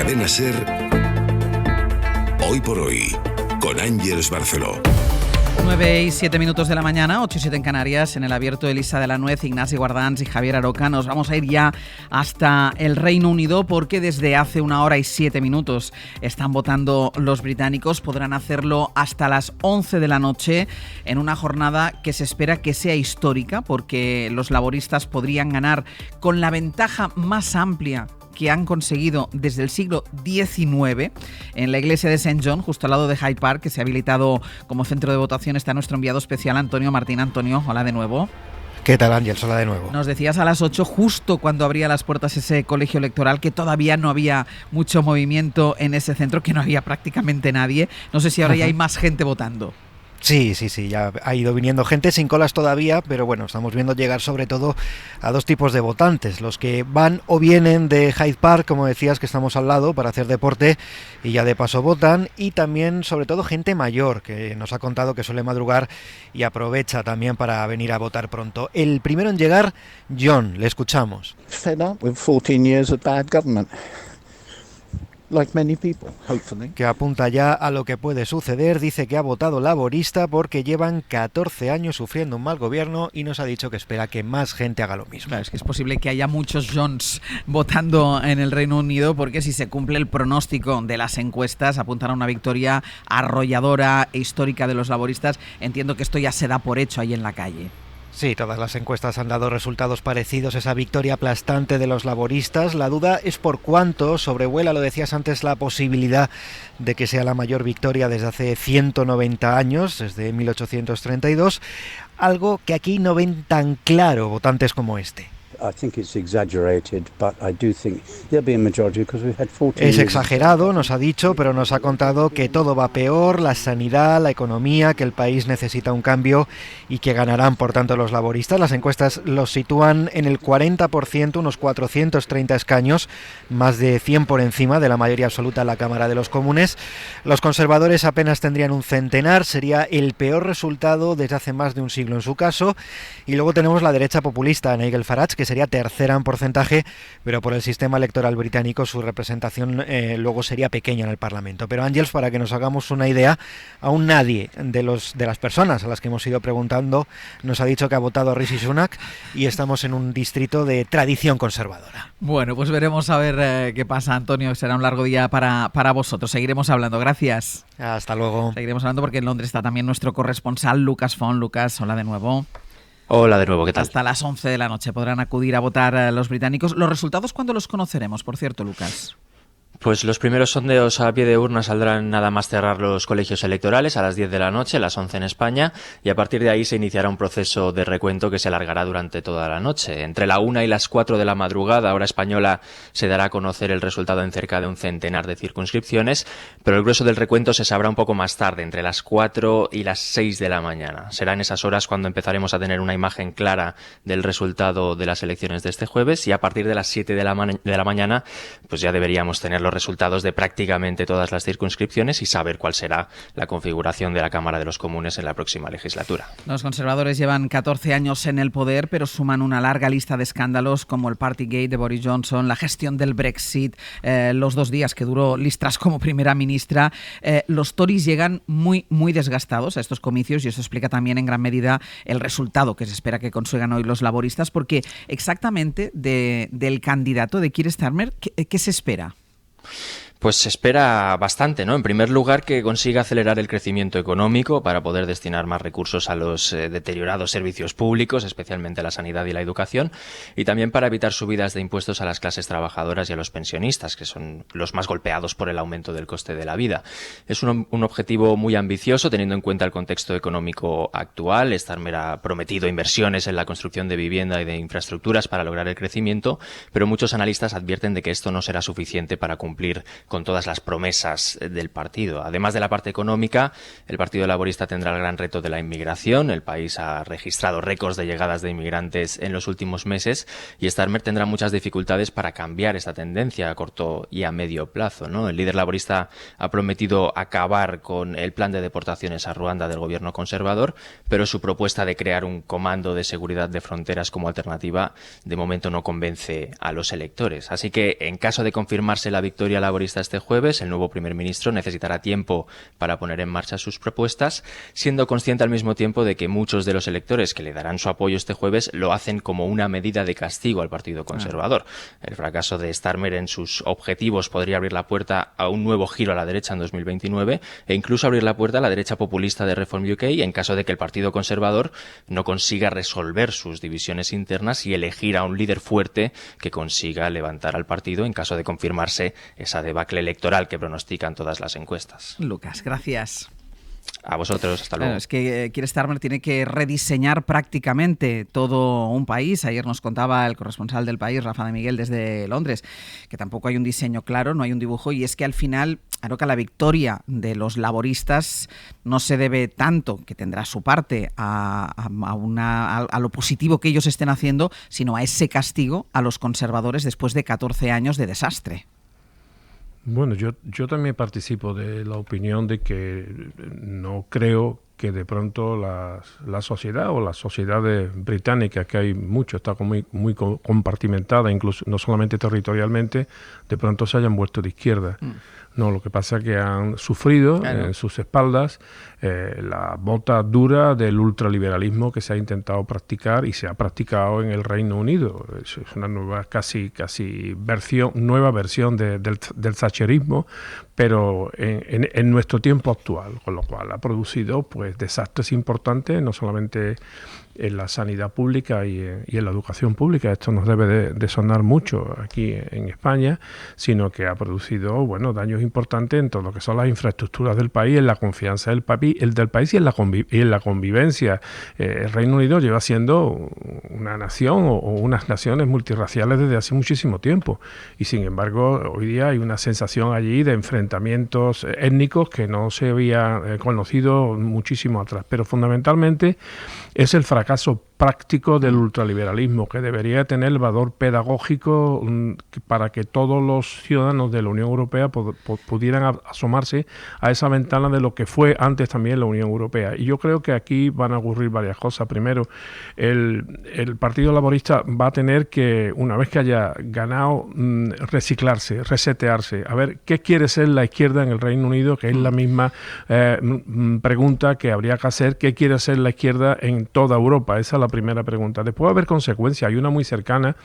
Cadena SER, Hoy por Hoy, con Ángeles Barceló. 9:07 de la mañana, 8:07 en Canarias, en el abierto Elisa de la Nuez, Ignacio Guardans y Javier Aroca. Nos vamos a ir ya hasta el Reino Unido porque desde hace 1 hora y 7 minutos están votando los británicos. Podrán hacerlo hasta las 11 de la noche en una jornada que se espera que sea histórica porque los laboristas podrían ganar con la ventaja más amplia que han conseguido desde el siglo XIX en la iglesia de St. John, justo al lado de Hyde Park, que se ha habilitado como centro de votación. Está nuestro enviado especial Antonio Martín. Antonio, hola de nuevo. ¿Qué tal, Ángel? Hola de nuevo. Nos decías a las 8, justo cuando abría las puertas ese colegio electoral, que todavía no había mucho movimiento en ese centro, que no había prácticamente nadie. No sé si ahora ya hay más gente votando. Sí, ya ha ido viniendo gente, sin colas todavía, pero bueno, estamos viendo llegar sobre todo a 2 tipos de votantes, los que van o vienen de Hyde Park, como decías, que estamos al lado, para hacer deporte y ya de paso votan, y también sobre todo gente mayor, que nos ha contado que suele madrugar y aprovecha también para venir a votar pronto. El primero en llegar, John, le escuchamos. Fed up with 14 years of bad government. Like many people, hopefully. Que apunta ya a lo que puede suceder. Dice que ha votado laborista porque llevan 14 años sufriendo un mal gobierno y nos ha dicho que espera que más gente haga lo mismo. Claro, es que es posible que haya muchos Johns votando en el Reino Unido porque si se cumple el pronóstico de las encuestas apuntan a una victoria arrolladora e histórica de los laboristas. Entiendo que esto ya se da por hecho ahí en la calle. Sí, todas las encuestas han dado resultados parecidos, esa victoria aplastante de los laboristas. La duda es por cuánto sobrevuela, lo decías antes, la posibilidad de que sea la mayor victoria desde hace 190 años, desde 1832, algo que aquí no ven tan claro votantes como este. Es exagerado, nos ha dicho, pero nos ha contado que todo va peor, la sanidad, la economía, que el país necesita un cambio y que ganarán, por tanto, los laboristas. Las encuestas los sitúan en el 40%, unos 430 escaños, más de 100 por encima de la mayoría absoluta en la Cámara de los Comunes. Los conservadores apenas tendrían un centenar, sería el peor resultado desde hace más de un siglo en su caso. Y luego tenemos la derecha populista, Nigel Farage, que sería tercera en porcentaje, pero por el sistema electoral británico su representación luego sería pequeña en el Parlamento. Pero Ángels, para que nos hagamos una idea, aún nadie de las personas a las que hemos ido preguntando nos ha dicho que ha votado a Rishi Sunak y estamos en un distrito de tradición conservadora. Bueno, pues veremos a ver qué pasa, Antonio. Será un largo día para vosotros. Seguiremos hablando. Gracias. Hasta luego. Seguiremos hablando porque en Londres está también nuestro corresponsal Lucas Font. Lucas, hola de nuevo. Hola de nuevo, ¿qué tal? Hasta las 11 de la noche podrán acudir a votar los británicos. ¿Los resultados cuándo los conoceremos, por cierto, Lucas? Pues los primeros sondeos a pie de urna saldrán nada más cerrar los colegios electorales a las 10 de la noche, las 11 en España, y a partir de ahí se iniciará un proceso de recuento que se alargará durante toda la noche. Entre la 1 y las 4 de la madrugada, hora española, se dará a conocer el resultado en cerca de un centenar de circunscripciones, pero el grueso del recuento se sabrá un poco más tarde, entre las 4 y las 6 de la mañana. Será en esas horas cuando empezaremos a tener una imagen clara del resultado de las elecciones de este jueves, y a partir de las 7 de la mañana, pues ya deberíamos tener los resultados de prácticamente todas las circunscripciones y saber cuál será la configuración de la Cámara de los Comunes en la próxima legislatura. Los conservadores llevan 14 años en el poder, pero suman una larga lista de escándalos como el Partygate de Boris Johnson, la gestión del Brexit, los 2 días que duró Liz Truss como primera ministra. Los Tories llegan muy desgastados a estos comicios y eso explica también en gran medida el resultado que se espera que consigan hoy los laboristas, porque exactamente del candidato de Keir Starmer, ¿qué se espera? Pues se espera bastante, ¿no? En primer lugar, que consiga acelerar el crecimiento económico para poder destinar más recursos a los deteriorados servicios públicos, especialmente a la sanidad y la educación, y también para evitar subidas de impuestos a las clases trabajadoras y a los pensionistas, que son los más golpeados por el aumento del coste de la vida. Es un objetivo muy ambicioso, teniendo en cuenta el contexto económico actual. Starmer ha prometido inversiones en la construcción de vivienda y de infraestructuras para lograr el crecimiento, pero muchos analistas advierten de que esto no será suficiente para cumplir con todas las promesas del partido. Además de la parte económica, el Partido Laborista tendrá el gran reto de la inmigración. El país ha registrado récords de llegadas de inmigrantes en los últimos meses y Starmer tendrá muchas dificultades para cambiar esta tendencia a corto y a medio plazo, ¿no? El líder laborista ha prometido acabar con el plan de deportaciones a Ruanda del gobierno conservador, pero su propuesta de crear un comando de seguridad de fronteras como alternativa de momento no convence a los electores. Así que, en caso de confirmarse la victoria laborista Laborista este jueves. El nuevo primer ministro necesitará tiempo para poner en marcha sus propuestas, siendo consciente al mismo tiempo de que muchos de los electores que le darán su apoyo este jueves lo hacen como una medida de castigo al Partido Conservador. El fracaso de Starmer en sus objetivos podría abrir la puerta a un nuevo giro a la derecha en 2029 e incluso abrir la puerta a la derecha populista de Reform UK en caso de que el Partido Conservador no consiga resolver sus divisiones internas y elegir a un líder fuerte que consiga levantar al partido en caso de confirmarse esa debacle electoral que pronostican todas las encuestas. Lucas, gracias. A vosotros, hasta luego. Claro, es que Keir Starmer tiene que rediseñar prácticamente todo un país. Ayer nos contaba el corresponsal del País, Rafa de Miguel, desde Londres, que tampoco hay un diseño claro, no hay un dibujo, y es que al final, claro, que la victoria de los laboristas no se debe tanto, que tendrá su parte, a lo positivo que ellos estén haciendo, sino a ese castigo a los conservadores después de 14 años de desastre. Bueno, yo también participo de la opinión de que no creo que de pronto la sociedad o las sociedades británicas, que hay mucho, está muy compartimentada, incluso no solamente territorialmente, de pronto se hayan vuelto de izquierda. No, lo que pasa es que han sufrido en sus espaldas la bota dura del ultraliberalismo que se ha intentado practicar y se ha practicado en el Reino Unido. Es una nueva nueva versión del thatcherismo, pero en nuestro tiempo actual, con lo cual ha producido pues desastres importantes, no solamente en la sanidad pública y en la educación pública. Esto nos debe de sonar mucho aquí en España, sino que ha producido daños importantes en todo lo que son las infraestructuras del país, en la confianza del país y en la convivencia. El Reino Unido lleva siendo una nación o unas naciones multirraciales desde hace muchísimo tiempo, y sin embargo hoy día hay una sensación allí de enfrentamientos étnicos que no se había conocido muchísimo atrás, pero fundamentalmente es el fracaso práctico del ultraliberalismo, que debería tener el valor pedagógico para que todos los ciudadanos de la Unión Europea pudieran asomarse a esa ventana de lo que fue antes también la Unión Europea. Y yo creo que aquí van a ocurrir varias cosas. Primero, el Partido Laborista va a tener que, una vez que haya ganado, reciclarse, resetearse, a ver qué quiere ser la izquierda en el Reino Unido, que es la misma pregunta que habría que hacer, qué quiere ser la izquierda en toda Europa. Esa es la primera pregunta. Después va a haber consecuencias. Hay una muy cercana,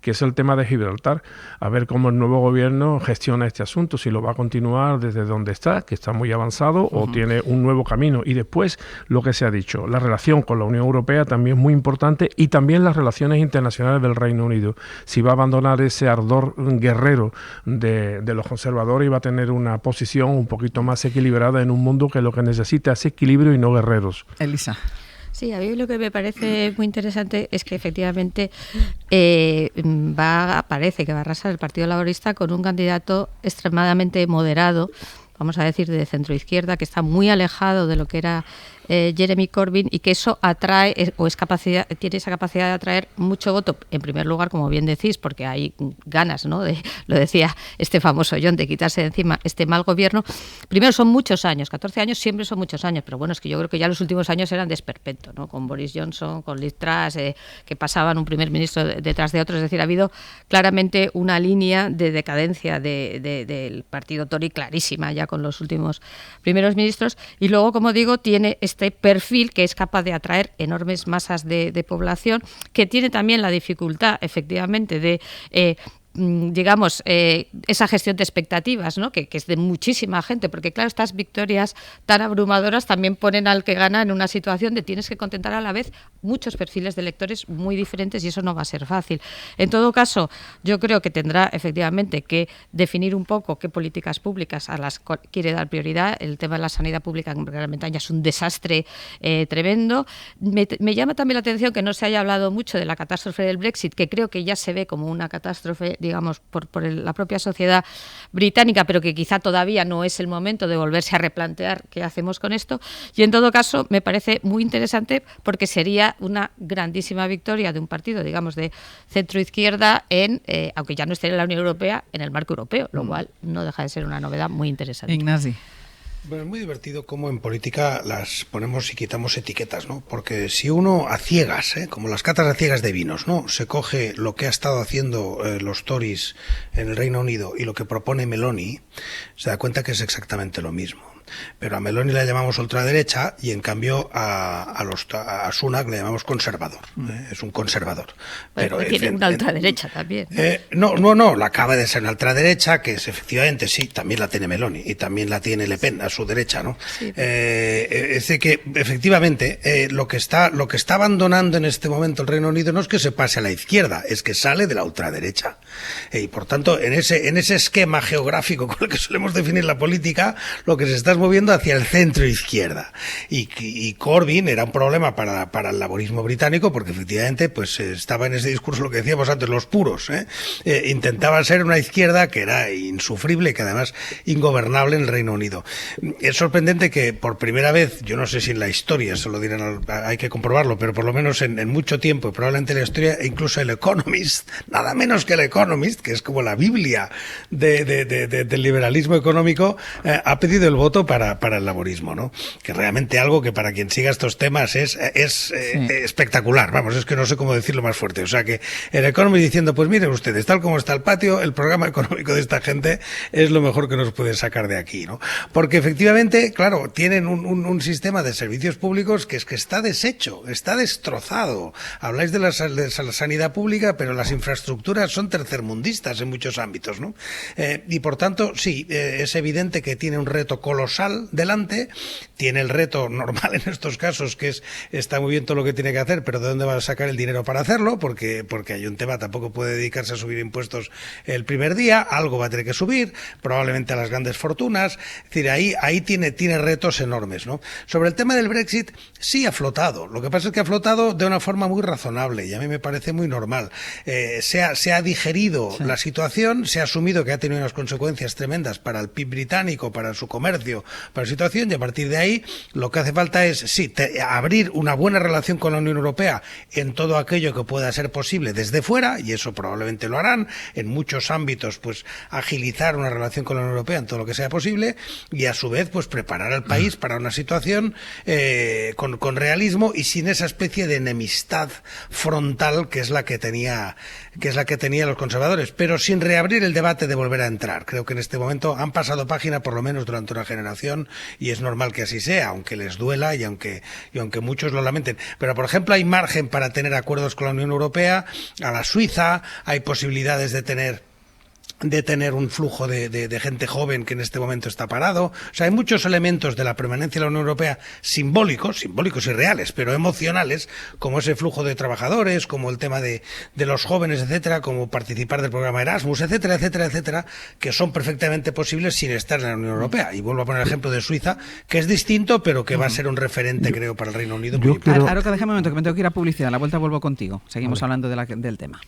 que es el tema de Gibraltar. A ver cómo el nuevo gobierno gestiona este asunto, si lo va a continuar desde donde está, que está muy avanzado, o tiene un nuevo camino. Y después, lo que se ha dicho, la relación con la Unión Europea también es muy importante, y también las relaciones internacionales del Reino Unido. Si va a abandonar ese ardor guerrero de los conservadores y va a tener una posición un poquito más equilibrada en un mundo que lo que necesita es equilibrio y no guerreros. Elisa. Sí, a mí lo que me parece muy interesante es que efectivamente parece que va a arrasar el Partido Laborista con un candidato extremadamente moderado, vamos a decir de centroizquierda, que está muy alejado de lo que era Jeremy Corbyn, y que eso atrae tiene esa capacidad de atraer mucho voto, en primer lugar, como bien decís, porque hay ganas, ¿no? Lo decía este famoso John, de quitarse de encima este mal gobierno. Primero, son muchos años, 14 años siempre son muchos años, pero bueno, es que yo creo que ya los últimos años eran de esperpento, ¿no? Con Boris Johnson, con Liz Truss, que pasaban un primer ministro detrás de otro, es decir, ha habido claramente una línea de decadencia del partido Tory clarísima ya con los últimos primeros ministros, y luego, como digo, tiene este perfil que es capaz de atraer enormes masas de población, que tiene también la dificultad, efectivamente, de esa gestión de expectativas, ¿no? Que es de muchísima gente, porque claro, estas victorias tan abrumadoras también ponen al que gana en una situación de tienes que contentar a la vez muchos perfiles de electores muy diferentes, y eso no va a ser fácil. En todo caso, yo creo que tendrá efectivamente que definir un poco qué políticas públicas a las quiere dar prioridad. El tema de la sanidad pública en Gran Bretaña es un desastre tremendo. Me llama también la atención que no se haya hablado mucho de la catástrofe del Brexit, que creo que ya se ve como una catástrofe, digamos, por la propia sociedad británica, pero que quizá todavía no es el momento de volverse a replantear qué hacemos con esto. Y en todo caso, me parece muy interesante, porque sería una grandísima victoria de un partido, digamos, de centro-izquierda, aunque ya no esté en la Unión Europea, en el marco europeo, lo cual no deja de ser una novedad muy interesante. Ignasi. Bueno, es muy divertido cómo en política las ponemos y quitamos etiquetas, ¿no? Porque si uno a ciegas, como las catas a ciegas de vinos, ¿no? Se coge lo que ha estado haciendo los Tories en el Reino Unido y lo que propone Meloni, se da cuenta que es exactamente lo mismo. Pero a Meloni le llamamos ultraderecha y en cambio a Sunak le llamamos conservador. Es un conservador. Pero tiene una ultraderecha también. No, la acaba de ser una ultraderecha, que es efectivamente, sí, también la tiene Meloni y también la tiene Le Pen a su derecha, ¿no? Sí. Es de que efectivamente lo que está abandonando en este momento el Reino Unido no es que se pase a la izquierda, es que sale de la ultraderecha. Y por tanto, en ese esquema geográfico con el que solemos definir la política, lo que se está moviendo hacia el centro izquierda y Corbyn era un problema para el laborismo británico porque efectivamente pues estaba en ese discurso lo que decíamos antes, los puros, intentaban ser una izquierda que era insufrible y que además ingobernable en el Reino Unido. Es sorprendente que por primera vez, yo no sé si en la historia, eso lo dirán, hay que comprobarlo, pero por lo menos en mucho tiempo, probablemente en la historia, incluso el Economist, nada menos que el Economist, que es como la Biblia del liberalismo económico, ha pedido el voto para el laborismo, ¿no? Que realmente algo que para quien siga estos temas es espectacular, vamos, es que no sé cómo decirlo más fuerte. O sea que el Economist diciendo, pues miren ustedes, tal como está el patio, el programa económico de esta gente es lo mejor que nos puede sacar de aquí, ¿no? Porque efectivamente, claro, tienen un sistema de servicios públicos que es que está deshecho, está destrozado. Habláis de la sanidad pública, pero las infraestructuras son tercermundistas en muchos ámbitos, ¿no? Y por tanto, sí, es evidente que tiene un reto colosal delante, tiene el reto normal en estos casos, que está muy bien todo lo que tiene que hacer, pero ¿de dónde va a sacar el dinero para hacerlo? Porque hay un tema, tampoco puede dedicarse a subir impuestos el primer día, algo va a tener que subir, probablemente a las grandes fortunas, es decir, ahí tiene retos enormes, ¿no? Sobre el tema del Brexit, sí ha flotado, lo que pasa es que ha flotado de una forma muy razonable y a mí me parece muy normal. Se ha digerido la situación, se ha asumido que ha tenido unas consecuencias tremendas para el PIB británico, para su comercio, para la situación, y a partir de ahí lo que hace falta es, sí, abrir una buena relación con la Unión Europea en todo aquello que pueda ser posible desde fuera, y eso probablemente lo harán, en muchos ámbitos, pues agilizar una relación con la Unión Europea en todo lo que sea posible, y a su vez, pues preparar al país para una situación con realismo y sin esa especie de enemistad frontal que es la que tenían los conservadores, pero sin reabrir el debate de volver a entrar. Creo que en este momento han pasado página, por lo menos durante una generación, y es normal que así sea, aunque les duela y aunque muchos lo lamenten. Pero, por ejemplo, hay margen para tener acuerdos con la Unión Europea, a la Suiza, hay posibilidades de tener un flujo de gente joven que en este momento está parado. O sea, hay muchos elementos de la permanencia de la Unión Europea simbólicos y reales, pero emocionales, como ese flujo de trabajadores, como el tema de los jóvenes, etcétera, como participar del programa Erasmus, etcétera, etcétera, etcétera, que son perfectamente posibles sin estar en la Unión Europea. Y vuelvo a poner el ejemplo de Suiza, que es distinto, pero que va a ser un referente, creo, para el Reino Unido. Claro, que déjame un momento, que me tengo que ir a publicidad. A la vuelta vuelvo contigo. Seguimos hablando del tema.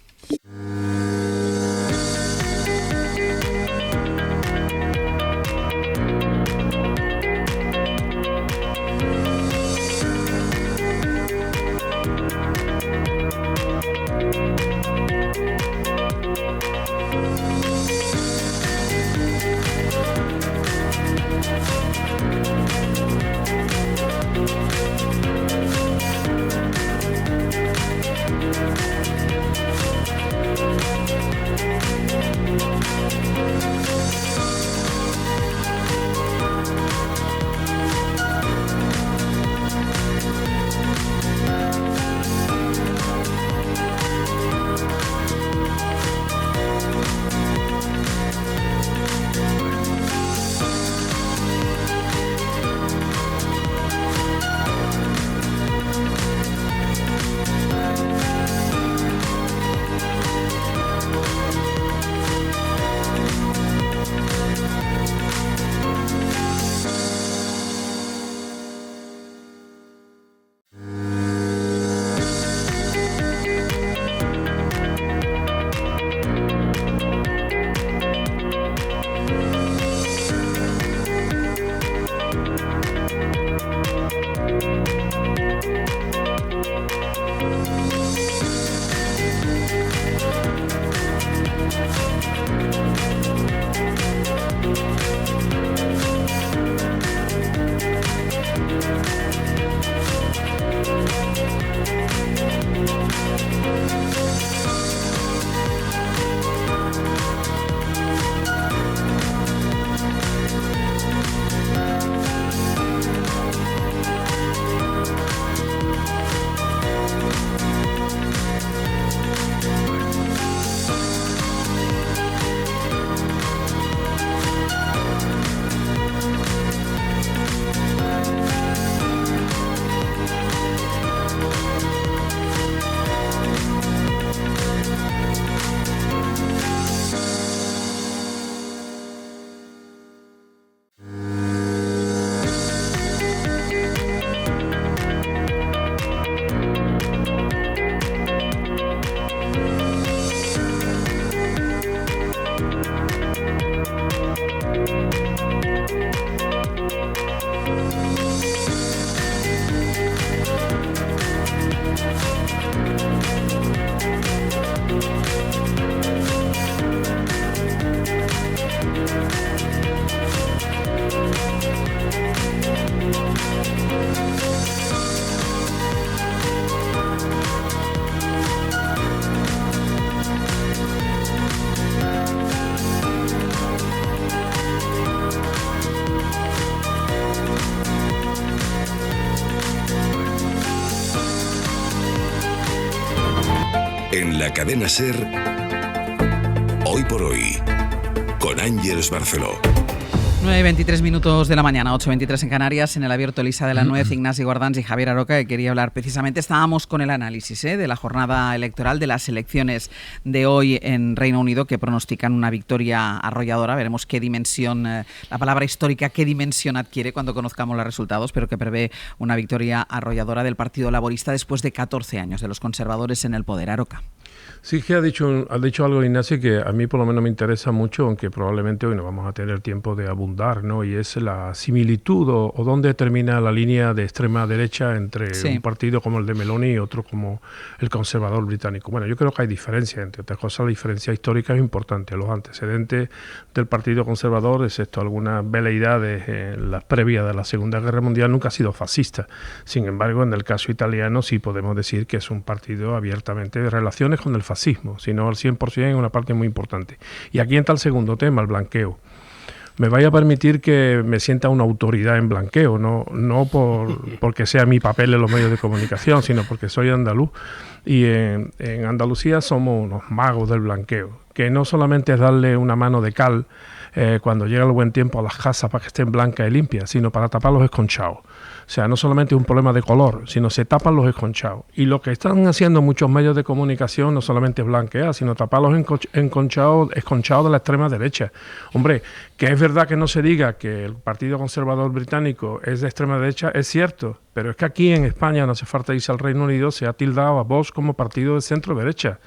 Cadena SER, Hoy por Hoy, con Ángeles Barceló. 9:23 minutos de la mañana, 8:23 en Canarias. En el abierto, Elisa de la Nuez, Ignasi Guardans y Javier Aroca, que quería hablar precisamente. Estábamos con el análisis de la jornada electoral, de las elecciones de hoy en Reino Unido, que pronostican una victoria arrolladora. Veremos qué dimensión, la palabra histórica, qué dimensión adquiere cuando conozcamos los resultados, pero que prevé una victoria arrolladora del Partido Laborista después de 14 años de los conservadores en el poder. Aroca. Sí que ha dicho algo, Ignacio, que a mí por lo menos me interesa mucho, aunque probablemente hoy no vamos a tener tiempo de abundar, ¿no? Y es la similitud o dónde termina la línea de extrema derecha entre un partido como el de Meloni y otro como el conservador británico. Bueno, yo creo que hay diferencia, entre otras cosas, la diferencia histórica es importante. Los antecedentes del Partido Conservador, excepto algunas veleidades en las previas de la Segunda Guerra Mundial, nunca ha sido fascista. Sin embargo, en el caso italiano sí podemos decir que es un partido abiertamente de relaciones con el fascismo, sino al 100% en una parte muy importante. Y aquí entra el segundo tema, el blanqueo. Me vaya a permitir que me sienta una autoridad en blanqueo, no porque sea mi papel en los medios de comunicación, sino porque soy andaluz. Y en Andalucía somos unos magos del blanqueo, que no solamente es darle una mano de cal cuando llega el buen tiempo a las casas para que estén blancas y limpias, sino para tapar los esconchados. O sea, no solamente es un problema de color, sino se tapan los esconchados. Y lo que están haciendo muchos medios de comunicación no solamente es blanquear, sino tapar los esconchados de la extrema derecha. Hombre, que es verdad que no se diga que el Partido Conservador británico es de extrema derecha, es cierto, pero es que aquí en España, no hace falta irse al Reino Unido, se ha tildado a Vox como partido de centro derecha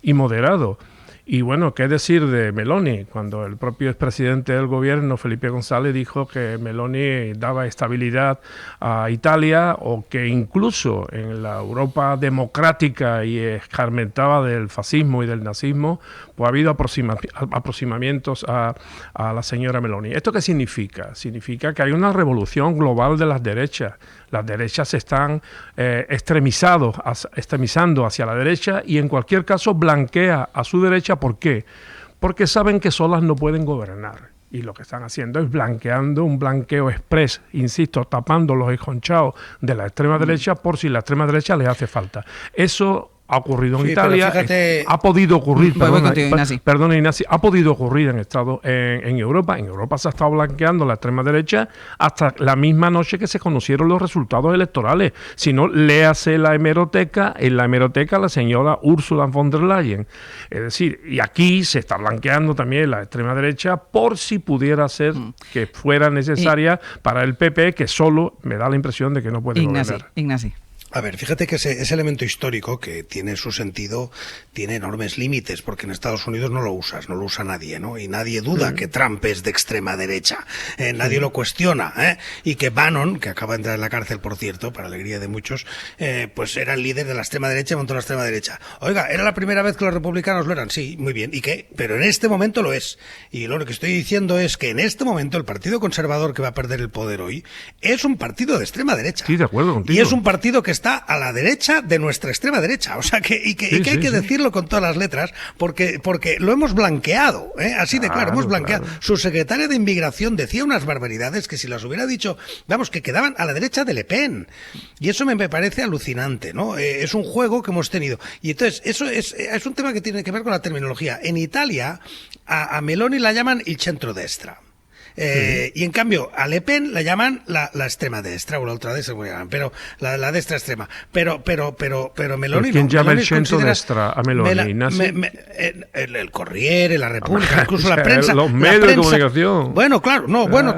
y moderado. Y bueno, ¿qué decir de Meloni? Cuando el propio expresidente del gobierno, Felipe González, dijo que Meloni daba estabilidad a Italia, o que incluso en la Europa democrática y escarmentaba del fascismo y del nazismo, pues ha habido aproximamientos a la señora Meloni. ¿Esto qué significa? Significa que hay una revolución global de las derechas. Las derechas se están extremizando hacia la derecha, y en cualquier caso blanquea a su derecha. ¿Por qué? Porque saben que solas no pueden gobernar. Y lo que están haciendo es blanqueando, un blanqueo express, insisto, tapando los esconchados de la extrema derecha por si la extrema derecha les hace falta. Eso ha ocurrido en Italia, ha podido ocurrir, perdona Ignasi, ha podido ocurrir en Europa. En Europa se ha estado blanqueando la extrema derecha hasta la misma noche que se conocieron los resultados electorales. Si no, léase la hemeroteca, en la hemeroteca la señora Ursula von der Leyen. Es decir, y aquí se está blanqueando también la extrema derecha por si pudiera ser que fuera necesaria para el PP, que solo me da la impresión de que no puede gobernar. Ignasi. A ver, fíjate que ese elemento histórico, que tiene su sentido, tiene enormes límites, porque en Estados Unidos no lo usa nadie, ¿no? Y nadie duda que Trump es de extrema derecha, nadie lo cuestiona, y que Bannon, que acaba de entrar en la cárcel, por cierto, para alegría de muchos, pues era el líder de la extrema derecha, montó la extrema derecha. Oiga, ¿era la primera vez que los republicanos lo eran? Sí, muy bien. ¿Y qué? Pero en este momento lo es. Y lo que estoy diciendo es que en este momento el Partido Conservador, que va a perder el poder hoy, es un partido de extrema derecha. Sí, de acuerdo contigo. Y es un partido que está a la derecha de nuestra extrema derecha, o sea que hay que decirlo con todas las letras, porque lo hemos blanqueado, así de claro, hemos blanqueado. Claro. Su secretaria de Inmigración decía unas barbaridades que si las hubiera dicho, vamos, que quedaban a la derecha de Le Pen, y eso me parece alucinante, ¿no? Es un juego que hemos tenido, y entonces eso es un tema que tiene que ver con la terminología. En Italia a Meloni la llaman il centrodestra. Y en cambio a Le Pen la llaman la extrema destra o la ultradestra, pero la destra extrema. Pero Meloni, ¿quién llama el centro destra a Meloni? El Corriere, la República, incluso la prensa, los medios de comunicación. Bueno, claro,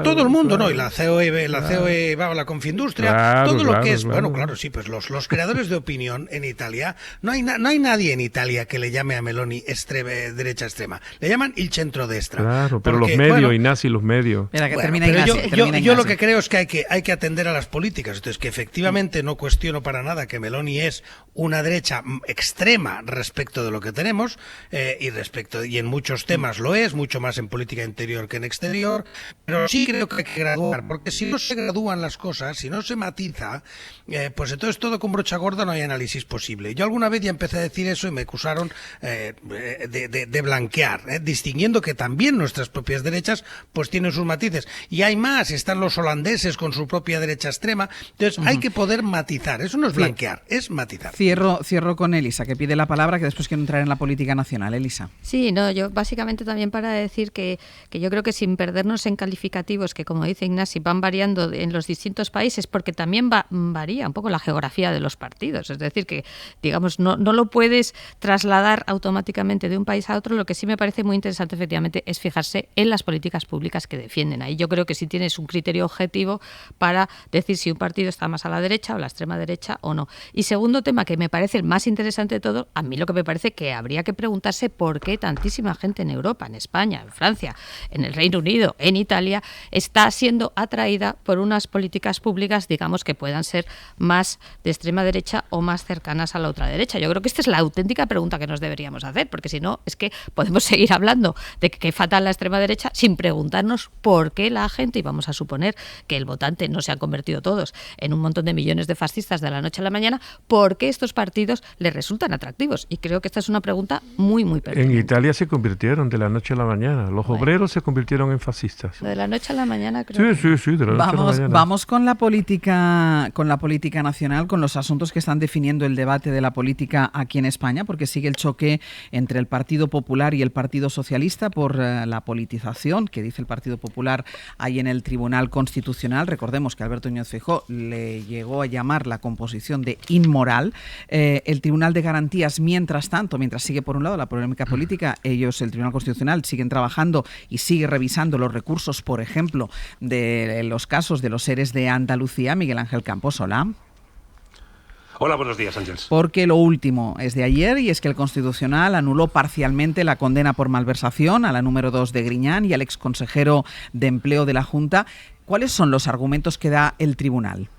todo el mundo, ¿no? Y la COE, la Confindustria, todo lo que es, bueno, claro, sí, pues los creadores de opinión en Italia, no hay nadie en Italia que le llame a Meloni derecha extrema. Le llaman il centrodestra. Claro, pero los medios, Ignasi, los medios. Mira, que yo lo que creo es que hay que atender a las políticas. Entonces, que efectivamente no cuestiono para nada que Meloni es una derecha extrema respecto de lo que tenemos, y en muchos temas lo es, mucho más en política interior que en exterior, pero sí creo que hay que graduar, porque si no se gradúan las cosas, si no se matiza, pues entonces todo con brocha gorda no hay análisis posible. Yo alguna vez ya empecé a decir eso y me acusaron de blanquear, distinguiendo que también nuestras propias derechas pues tienen sus matices. Y hay más, están los holandeses con su propia derecha extrema. Entonces hay que poder matizar, eso no es blanquear, es matizar. Cierro con Elisa, que pide la palabra, que después quiero entrar en la política nacional. Elisa. Sí, no, yo básicamente también para decir que yo creo que sin perdernos en calificativos, que como dice Ignasi, van variando en los distintos países, porque también varía un poco la geografía de los partidos. Es decir, que digamos no lo puedes trasladar automáticamente de un país a otro. Lo que sí me parece muy interesante efectivamente es fijarse en las políticas públicas que defienden. Ahí yo creo que sí tienes un criterio objetivo para decir si un partido está más a la derecha o a la extrema derecha o no. Y segundo tema, que me parece el más interesante de todo, a mí lo que me parece que habría que preguntarse por qué tantísima gente en Europa, en España, en Francia, en el Reino Unido, en Italia, está siendo atraída por unas políticas públicas, digamos, que puedan ser más de extrema derecha o más cercanas a la otra derecha. Yo creo que esta es la auténtica pregunta que nos deberíamos hacer, porque si no, es que podemos seguir hablando de que fatal la extrema derecha sin preguntarnos por qué la gente, y vamos a suponer que el votante no se han convertido todos en un montón de millones de fascistas de la noche a la mañana, por qué estos partidos les resultan atractivos. Y creo que esta es una pregunta muy, muy pertinente. En Italia se convirtieron de la noche a la mañana. Los obreros se convirtieron en fascistas. Lo de la noche a la mañana creo. Sí, de la noche a la mañana. Vamos con la política nacional, con los asuntos que están definiendo el debate de la política aquí en España, porque sigue el choque entre el Partido Popular y el Partido Socialista por la politización que dice el Partido Popular ahí en el Tribunal Constitucional. Recordemos que Alberto Núñez Feijóo le llegó a llamar la composición de inmoral. El Tribunal de Garantías, mientras sigue por un lado la polémica política, el Tribunal Constitucional, siguen trabajando y sigue revisando los recursos, por ejemplo, de los casos de los ERES de Andalucía. Miguel Ángel Campos, hola. Hola, buenos días, Ángeles. Porque lo último es de ayer, y es que el Constitucional anuló parcialmente la condena por malversación a la número 2 de Griñán y al exconsejero de Empleo de la Junta. ¿Cuáles son los argumentos que da el tribunal?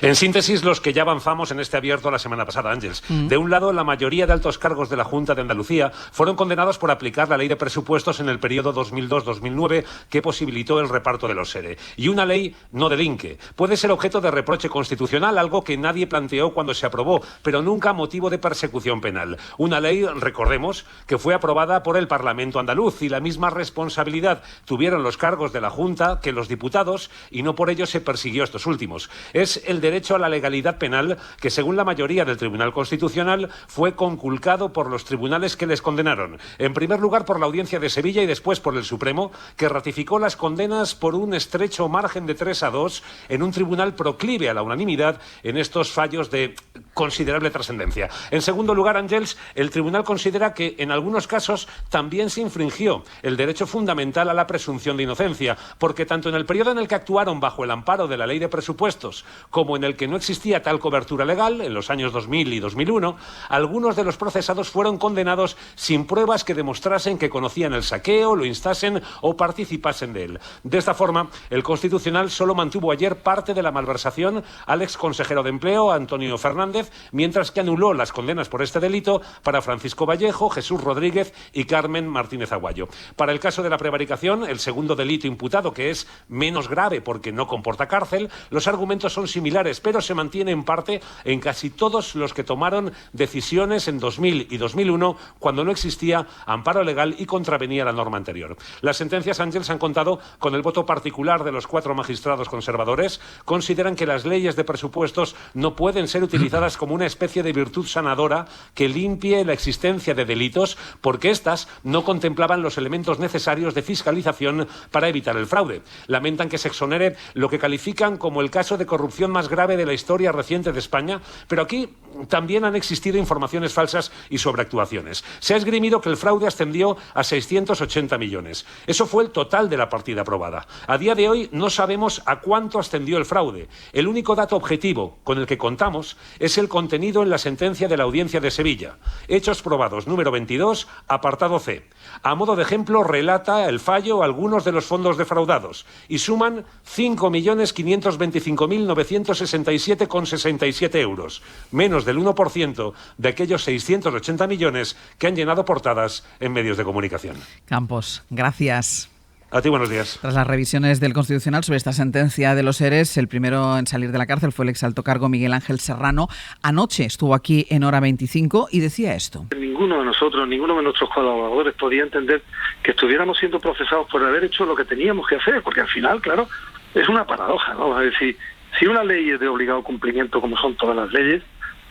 En síntesis, los que ya avanzamos en este abierto la semana pasada, Ángeles. De un lado, la mayoría de altos cargos de la Junta de Andalucía fueron condenados por aplicar la ley de presupuestos en el periodo 2002-2009 que posibilitó el reparto de los SERE. Y una ley no delinque. Puede ser objeto de reproche constitucional, algo que nadie planteó cuando se aprobó, pero nunca motivo de persecución penal. Una ley, recordemos, que fue aprobada por el Parlamento andaluz, y la misma responsabilidad tuvieron los cargos de la Junta que los diputados, y no por ello se persiguió a estos últimos. Es el derecho a la legalidad penal que, según la mayoría del Tribunal Constitucional, fue conculcado por los tribunales que les condenaron. En primer lugar por la Audiencia de Sevilla y después por el Supremo, que ratificó las condenas por un estrecho margen de 3-2 en un tribunal proclive a la unanimidad en estos fallos de considerable trascendencia. En segundo lugar, Ángels, el tribunal considera que en algunos casos también se infringió el derecho fundamental a la presunción de inocencia, porque tanto en el periodo en el que actuaron bajo el amparo de la ley de presupuestos como en el que no existía tal cobertura legal, en los años 2000 y 2001, algunos de los procesados fueron condenados sin pruebas que demostrasen que conocían el saqueo, lo instasen o participasen de él. De esta forma, el Constitucional solo mantuvo ayer parte de la malversación al exconsejero de Empleo, Antonio Fernández, mientras que anuló las condenas por este delito para Francisco Vallejo, Jesús Rodríguez y Carmen Martínez Aguayo. Para el caso de la prevaricación, el segundo delito imputado, que es menos grave porque no comporta cárcel, los argumentos son similares, pero se mantiene en parte en casi todos los que tomaron decisiones en 2000 y 2001, cuando no existía amparo legal y contravenía la norma anterior. Las sentencias, Ángels, han contado con el voto particular de los 4 magistrados conservadores. Consideran que las leyes de presupuestos no pueden ser utilizadas como una especie de virtud sanadora que limpie la existencia de delitos, porque éstas no contemplaban los elementos necesarios de fiscalización para evitar el fraude. Lamentan que se exonere lo que califican como el caso de corrupción más grave de la historia reciente de España, pero aquí también han existido informaciones falsas y sobreactuaciones. Se ha esgrimido que el fraude ascendió a 680 millones. Eso fue el total de la partida aprobada. A día de hoy no sabemos a cuánto ascendió el fraude. El único dato objetivo con el que contamos es el contenido en la sentencia de la Audiencia de Sevilla. Hechos probados número 22, apartado C. A modo de ejemplo, relata el fallo algunos de los fondos defraudados y suman 5.525.967,67 euros, menos del 1% de aquellos 680 millones que han llenado portadas en medios de comunicación. Campos, gracias. A ti, buenos días. Tras las revisiones del Constitucional sobre esta sentencia de los ERES, el primero en salir de la cárcel fue el exalto cargo Miguel Ángel Serrano. Anoche estuvo aquí en Hora 25 y decía esto. Ninguno de nosotros, ninguno de nuestros colaboradores podía entender que estuviéramos siendo procesados por haber hecho lo que teníamos que hacer, porque al final, claro, es una paradoja, ¿no? Es decir, si una ley es de obligado cumplimiento, como son todas las leyes,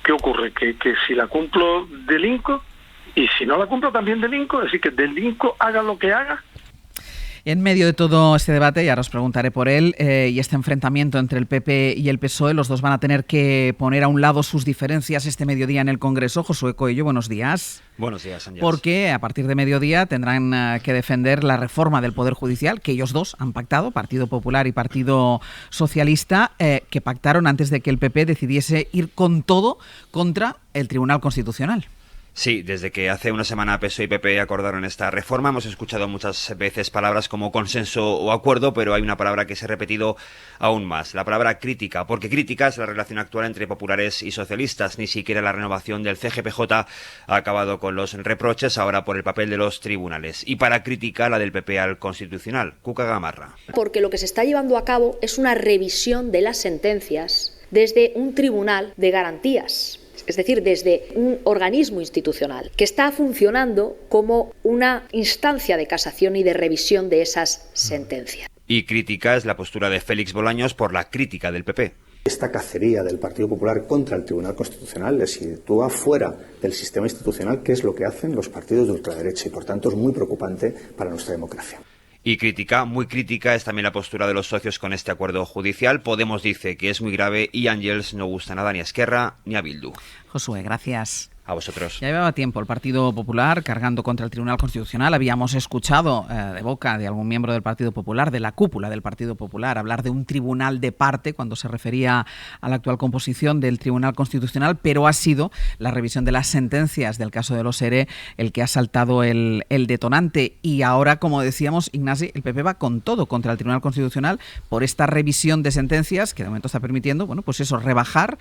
¿qué ocurre? Que si la cumplo, delinco, y si no la cumplo, también delinco, es decir, que delinco haga lo que haga. En medio de todo este debate, y ahora os preguntaré por él, y este enfrentamiento entre el PP y el PSOE, los dos van a tener que poner a un lado sus diferencias este mediodía en el Congreso. Josué Coello, buenos días. Buenos días, Ángel. Porque a partir de mediodía tendrán que defender la reforma del Poder Judicial, que ellos dos han pactado, Partido Popular y Partido Socialista, que pactaron antes de que el PP decidiese ir con todo contra el Tribunal Constitucional. Sí, desde que hace una semana PSOE y PP acordaron esta reforma hemos escuchado muchas veces palabras como consenso o acuerdo, pero hay una palabra que se ha repetido aún más, la palabra crítica, porque crítica es la relación actual entre populares y socialistas. Ni siquiera la renovación del CGPJ ha acabado con los reproches ahora por el papel de los tribunales. Y para crítica la del PP al Constitucional. Cuca Gamarra. Porque lo que se está llevando a cabo es una revisión de las sentencias desde un tribunal de garantías. Es decir, desde un organismo institucional que está funcionando como una instancia de casación y de revisión de esas sentencias. Y crítica es la postura de Félix Bolaños por la crítica del PP. Esta cacería del Partido Popular contra el Tribunal Constitucional le sitúa fuera del sistema institucional, que es lo que hacen los partidos de ultraderecha, y por tanto es muy preocupante para nuestra democracia. Y crítica, muy crítica, es también la postura de los socios con este acuerdo judicial. Podemos dice que es muy grave y Ángels no gusta nada ni a Esquerra ni a Bildu. Josué, gracias. A vosotros. Ya llevaba tiempo el Partido Popular cargando contra el Tribunal Constitucional. Habíamos escuchado de boca de algún miembro del Partido Popular, de la cúpula del Partido Popular, hablar de un tribunal de parte cuando se refería a la actual composición del Tribunal Constitucional, pero ha sido la revisión de las sentencias del caso de los ERE el que ha saltado el detonante. Y ahora, como decíamos, Ignasi, el PP va con todo contra el Tribunal Constitucional por esta revisión de sentencias que de momento está permitiendo, bueno, pues eso, rebajar,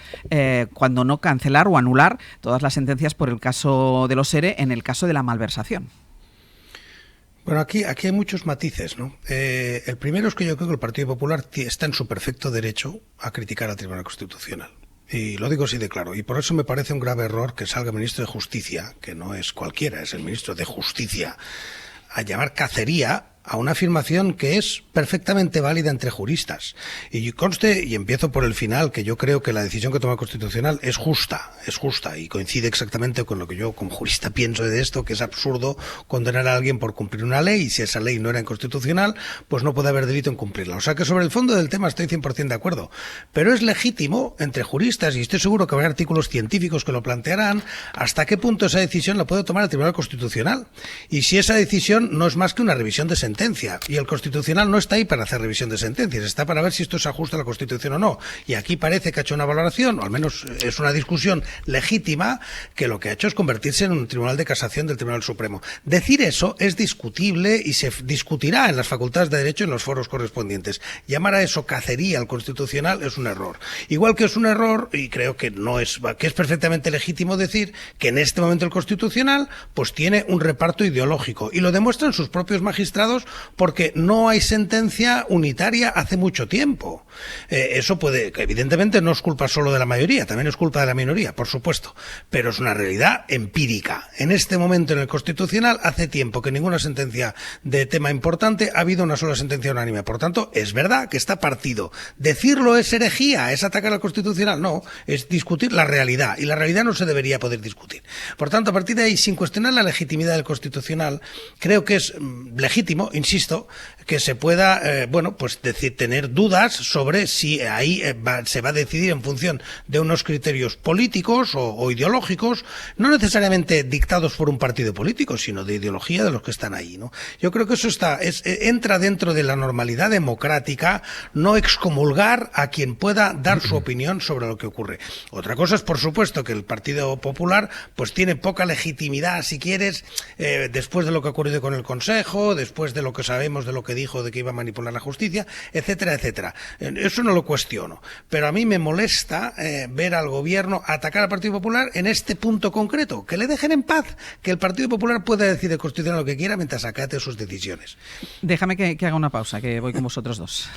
cuando no cancelar o anular todas las sentencias por el caso de los ERE en el caso de la malversación. Bueno, aquí hay muchos matices, ¿no? El primero es que yo creo que el Partido Popular está en su perfecto derecho a criticar al Tribunal Constitucional. Y lo digo así de claro. Y por eso me parece un grave error que salga el ministro de Justicia, que no es cualquiera, es el ministro de Justicia, a llamar cacería a una afirmación que es perfectamente válida entre juristas. Y conste, y empiezo por el final, que yo creo que la decisión que toma el Constitucional es justa, y coincide exactamente con lo que yo como jurista pienso de esto, que es absurdo condenar a alguien por cumplir una ley, y si esa ley no era inconstitucional, pues no puede haber delito en cumplirla. O sea que sobre el fondo del tema estoy 100% de acuerdo. Pero es legítimo entre juristas, y estoy seguro que habrá artículos científicos que lo plantearán, hasta qué punto esa decisión la puede tomar el Tribunal Constitucional. Y si esa decisión no es más que una revisión de sentencia, y el Constitucional no está ahí para hacer revisión de sentencias, está para ver si esto se ajusta a la Constitución o no. Y aquí parece que ha hecho una valoración, o al menos es una discusión legítima, que lo que ha hecho es convertirse en un tribunal de casación del Tribunal Supremo. Decir eso es discutible y se discutirá en las facultades de Derecho y en los foros correspondientes. Llamar a eso cacería al Constitucional es un error. Igual que es un error, y creo que es perfectamente legítimo decir que en este momento el Constitucional pues tiene un reparto ideológico, y lo demuestran sus propios magistrados, porque no hay sentencia unitaria hace mucho tiempo. Eso puede, que evidentemente no es culpa solo de la mayoría, también es culpa de la minoría, por supuesto, pero es una realidad empírica. En este momento en el Constitucional hace tiempo que ninguna sentencia de tema importante ha habido una sola sentencia unánime. Por tanto, es verdad que está partido. Decirlo es herejía, es atacar al Constitucional. No, es discutir la realidad, y la realidad no se debería poder discutir. Por tanto, a partir de ahí, sin cuestionar la legitimidad del Constitucional, creo que es legítimo, insisto, que se pueda, pues tener dudas sobre si ahí se va a decidir en función de unos criterios políticos o ideológicos, no necesariamente dictados por un partido político, sino de ideología de los que están ahí, ¿no? Yo creo que eso entra dentro de la normalidad democrática, no excomulgar a quien pueda dar su opinión sobre lo que ocurre. Otra cosa es, por supuesto, que el Partido Popular pues tiene poca legitimidad, si quieres, después de lo que ha ocurrido con el Consejo, después de lo que sabemos, de lo que dijo, de que iba a manipular la justicia, etcétera, etcétera. Eso no lo cuestiono. Pero a mí me molesta ver al gobierno atacar al Partido Popular en este punto concreto. Que le dejen en paz, que el Partido Popular pueda decir de Constitución lo que quiera mientras acate sus decisiones. Déjame que haga una pausa, que voy con vosotros dos.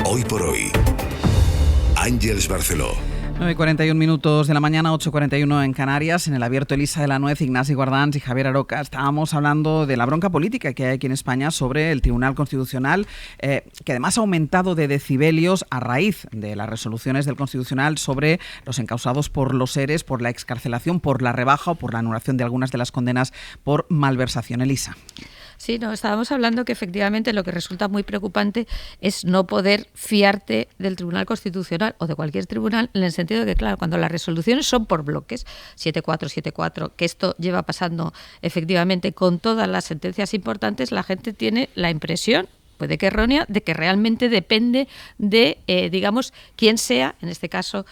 Hoy por hoy, Ángeles Barceló. 9:41 minutos de la mañana, 8:41 en Canarias. En el abierto Elisa de la Nuez, Ignasi Guardans y Javier Aroca estábamos hablando de la bronca política que hay aquí en España sobre el Tribunal Constitucional, que además ha aumentado de decibelios a raíz de las resoluciones del Constitucional sobre los encausados por los ERES, por la excarcelación, por la rebaja o por la anulación de algunas de las condenas por malversación. Elisa. Sí, no, estábamos hablando que efectivamente lo que resulta muy preocupante es no poder fiarte del Tribunal Constitucional o de cualquier tribunal, en el sentido de que, claro, cuando las resoluciones son por bloques, 7-4, 7-4, que esto lleva pasando efectivamente con todas las sentencias importantes, la gente tiene la impresión, puede que errónea, de que realmente depende de, digamos, quién sea, en este caso,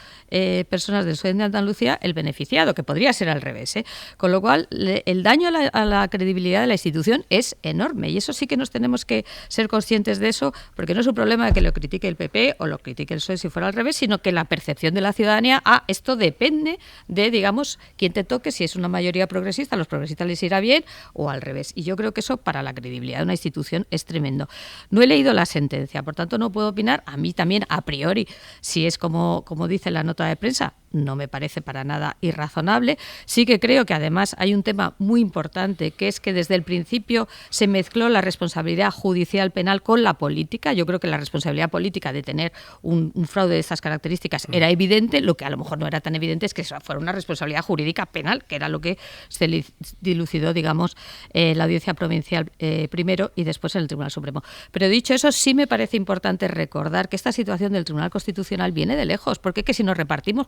personas del SUED de Andalucía, el beneficiado, que podría ser al revés, ¿eh? Con lo cual, el daño a la credibilidad de la institución es enorme, y eso sí que nos tenemos que ser conscientes de eso, porque no es un problema de que lo critique el PP o lo critique el PSOE si fuera al revés, sino que la percepción de la ciudadanía, esto depende de, digamos, quién te toque, si es una mayoría progresista, a los progresistas les irá bien, o al revés. Y yo creo que eso, para la credibilidad de una institución, es tremendo. No he leído la sentencia, por tanto no puedo opinar. A mí también, a priori, si es como dice la nota de prensa, no me parece para nada irrazonable. Sí que creo que además hay un tema muy importante, que es que desde el principio se mezcló la responsabilidad judicial penal con la política. Yo creo que la responsabilidad política de tener un fraude de estas características era evidente. Lo que a lo mejor no era tan evidente es que eso fuera una responsabilidad jurídica penal, que era lo que se dilucidó, digamos, la Audiencia Provincial primero y después en el Tribunal Supremo. Pero dicho eso, sí me parece importante recordar que esta situación del Tribunal Constitucional viene de lejos, porque es que si nos repartimos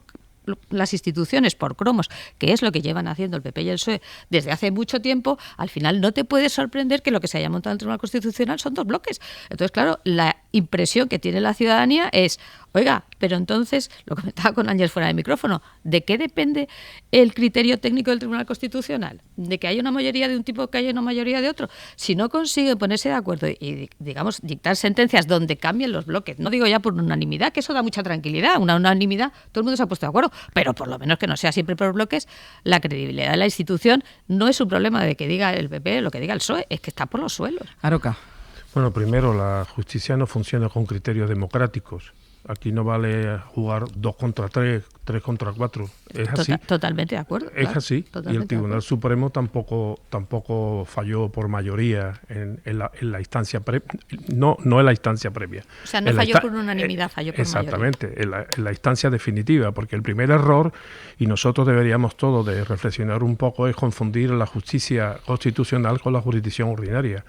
las instituciones por cromos, que es lo que llevan haciendo el PP y el PSOE desde hace mucho tiempo, al final no te puede sorprender que lo que se haya montado en el Tribunal Constitucional son 2 bloques. Entonces, claro, la impresión que tiene la ciudadanía es, oiga, pero entonces, lo comentaba con Ángel fuera de micrófono, ¿de qué depende el criterio técnico del Tribunal Constitucional? ¿De que haya una mayoría de un tipo, que haya una mayoría de otro? Si no consigue ponerse de acuerdo y, digamos, dictar sentencias donde cambien los bloques, no digo ya por unanimidad, que eso da mucha tranquilidad, una unanimidad, todo el mundo se ha puesto de acuerdo, pero por lo menos que no sea siempre por bloques, la credibilidad de la institución no es un problema de que diga el PP, lo que diga el PSOE, es que está por los suelos. Aroca. Bueno, primero, la justicia no funciona con criterios democráticos. Aquí no vale jugar 2 contra 3, 3 contra 4. Es así. Totalmente de acuerdo. Es claro, así. Y el Tribunal Supremo tampoco falló por mayoría en la instancia previa. No en la instancia previa. O sea, no falló por unanimidad, falló por exactamente, mayoría. En la instancia definitiva, porque el primer error, y nosotros deberíamos todos de reflexionar un poco, es confundir la justicia constitucional con la jurisdicción ordinaria.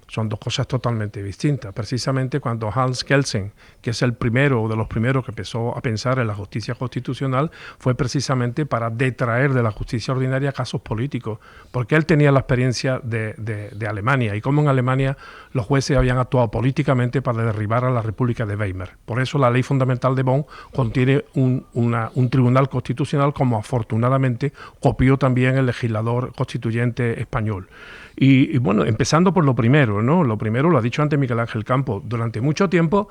Son 2 cosas totalmente distintas. Precisamente cuando Hans Kelsen, que es el primero de los primeros que empezó a pensar en la justicia constitucional, fue precisamente para detraer de la justicia ordinaria casos políticos, porque él tenía la experiencia de Alemania y cómo en Alemania los jueces habían actuado políticamente para derribar a la República de Weimar. Por eso la Ley Fundamental de Bonn contiene un tribunal constitucional, como afortunadamente copió también el legislador constituyente español. Y bueno, empezando por lo primero, ¿no? Lo primero lo ha dicho antes Miguel Ángel Campos. Durante mucho tiempo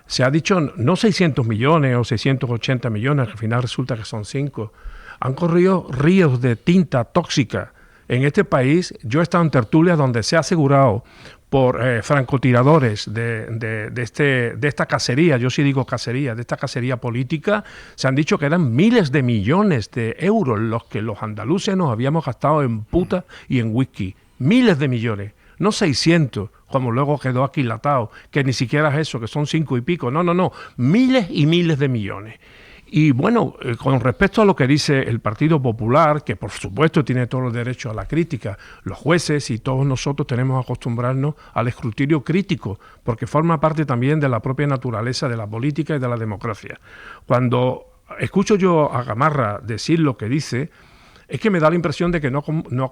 se ha dicho no 600 millones o 680 millones, al final resulta que son 5. Han corrido ríos de tinta tóxica. En este país, yo he estado en tertulias donde se ha asegurado por francotiradores de esta cacería, yo sí digo cacería, de esta cacería política, se han dicho que eran miles de millones de euros los que los andaluces nos habíamos gastado en puta y en whisky. Miles de millones, no 600, como luego quedó aquilatado, que ni siquiera es eso, que son 5 y pico, no, miles y miles de millones. Y bueno, con respecto a lo que dice el Partido Popular, que por supuesto tiene todo el derecho a la crítica, los jueces y todos nosotros tenemos que acostumbrarnos al escrutinio crítico, porque forma parte también de la propia naturaleza de la política y de la democracia. Cuando escucho yo a Gamarra decir lo que dice, es que me da la impresión de que no